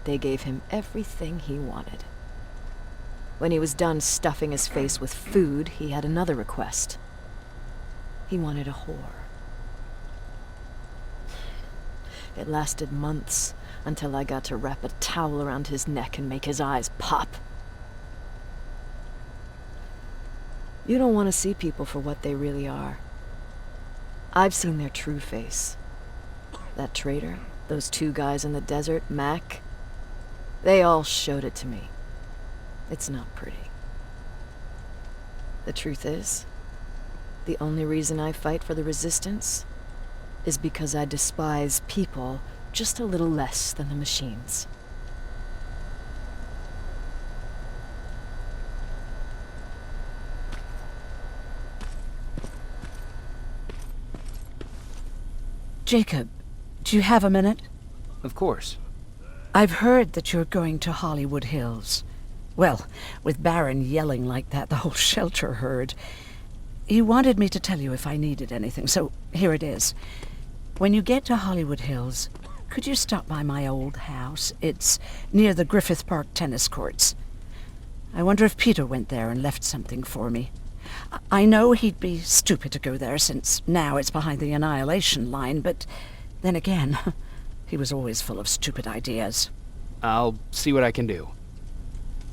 Speaker 11: they gave him everything he wanted. When he was done stuffing his face with food, he had another request. He wanted a whore. It lasted months, until I got to wrap a towel around his neck and make his eyes pop. You don't want to see people for what they really are. I've seen their true face. That traitor, those two guys in the desert, Mack, they all showed it to me. It's not pretty. The truth is, the only reason I fight for the Resistance is because I despise people just a little less than the machines.
Speaker 8: Jacob, do you have a minute?
Speaker 2: Of course.
Speaker 8: I've heard that you're going to Hollywood Hills. Well, with Baron yelling like that, the whole shelter heard. He wanted me to tell you if I needed anything, so here it is. When you get to Hollywood Hills, could you stop by my old house? It's near the Griffith Park tennis courts. I wonder if Peter went there and left something for me. I know he'd be stupid to go there, since now it's behind the Annihilation line, but then again, he was always full of stupid ideas.
Speaker 2: I'll see what I can do.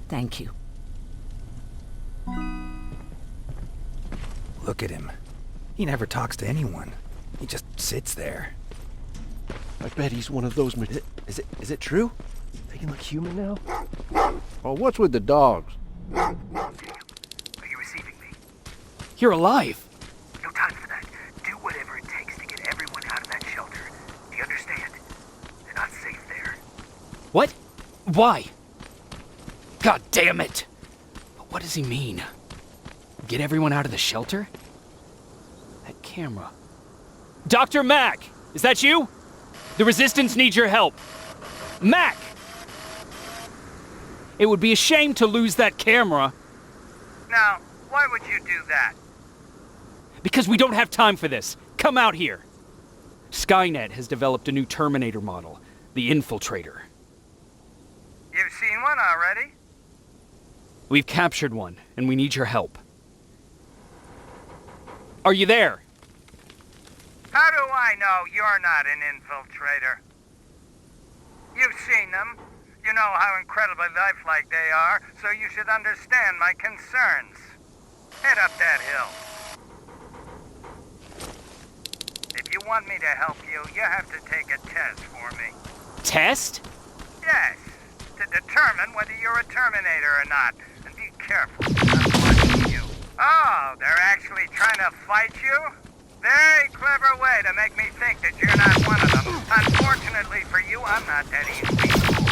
Speaker 8: Thank you.
Speaker 6: Look at him. He never talks to anyone. He just sits there.
Speaker 17: I bet he's one of those...
Speaker 13: Is it true? They can look human now?
Speaker 17: Oh, what's with the dogs?
Speaker 18: Are you receiving me?
Speaker 2: You're alive!
Speaker 18: No time for that. Do whatever it takes to get everyone out of that shelter. Do you understand? They're not safe there.
Speaker 2: What? Why? God damn it! But what does he mean? Get everyone out of the shelter? That camera. Dr. Mack! Is that you? The Resistance needs your help. Mack! It would be a shame to lose that camera.
Speaker 18: Now, why would you do that?
Speaker 2: Because we don't have time for this. Come out here. Skynet has developed a new Terminator model, the Infiltrator.
Speaker 18: You've seen one already?
Speaker 2: We've captured one, and we need your help. Are you there?
Speaker 18: How do I know you're not an infiltrator? You've seen them. You know how incredibly lifelike they are, so you should understand my concerns. Head up that hill. want me to help you, you have to take a test for me.
Speaker 2: Test?
Speaker 18: Yes, to determine whether you're a Terminator or not. And be careful, I'm watching you. Oh, they're actually trying to fight you? Very clever way to make me think that you're not one of them. Unfortunately for you, I'm not that easily fooled.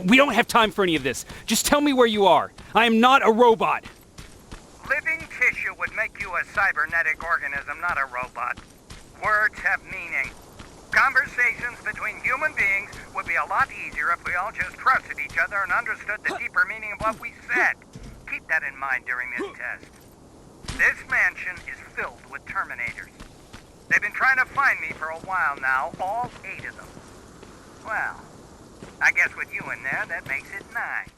Speaker 2: We don't have time for any of this. Just tell me where you are. I am not a robot.
Speaker 18: Living tissue would make you a cybernetic organism, not a robot. Words have meaning. Conversations between human beings would be a lot easier if we all just trusted each other and understood the deeper meaning of what we said. Keep that in mind during this test. This mansion is filled with Terminators. They've been trying to find me for a while now, all 8 of them. Well, I guess with you in there, that makes it 9.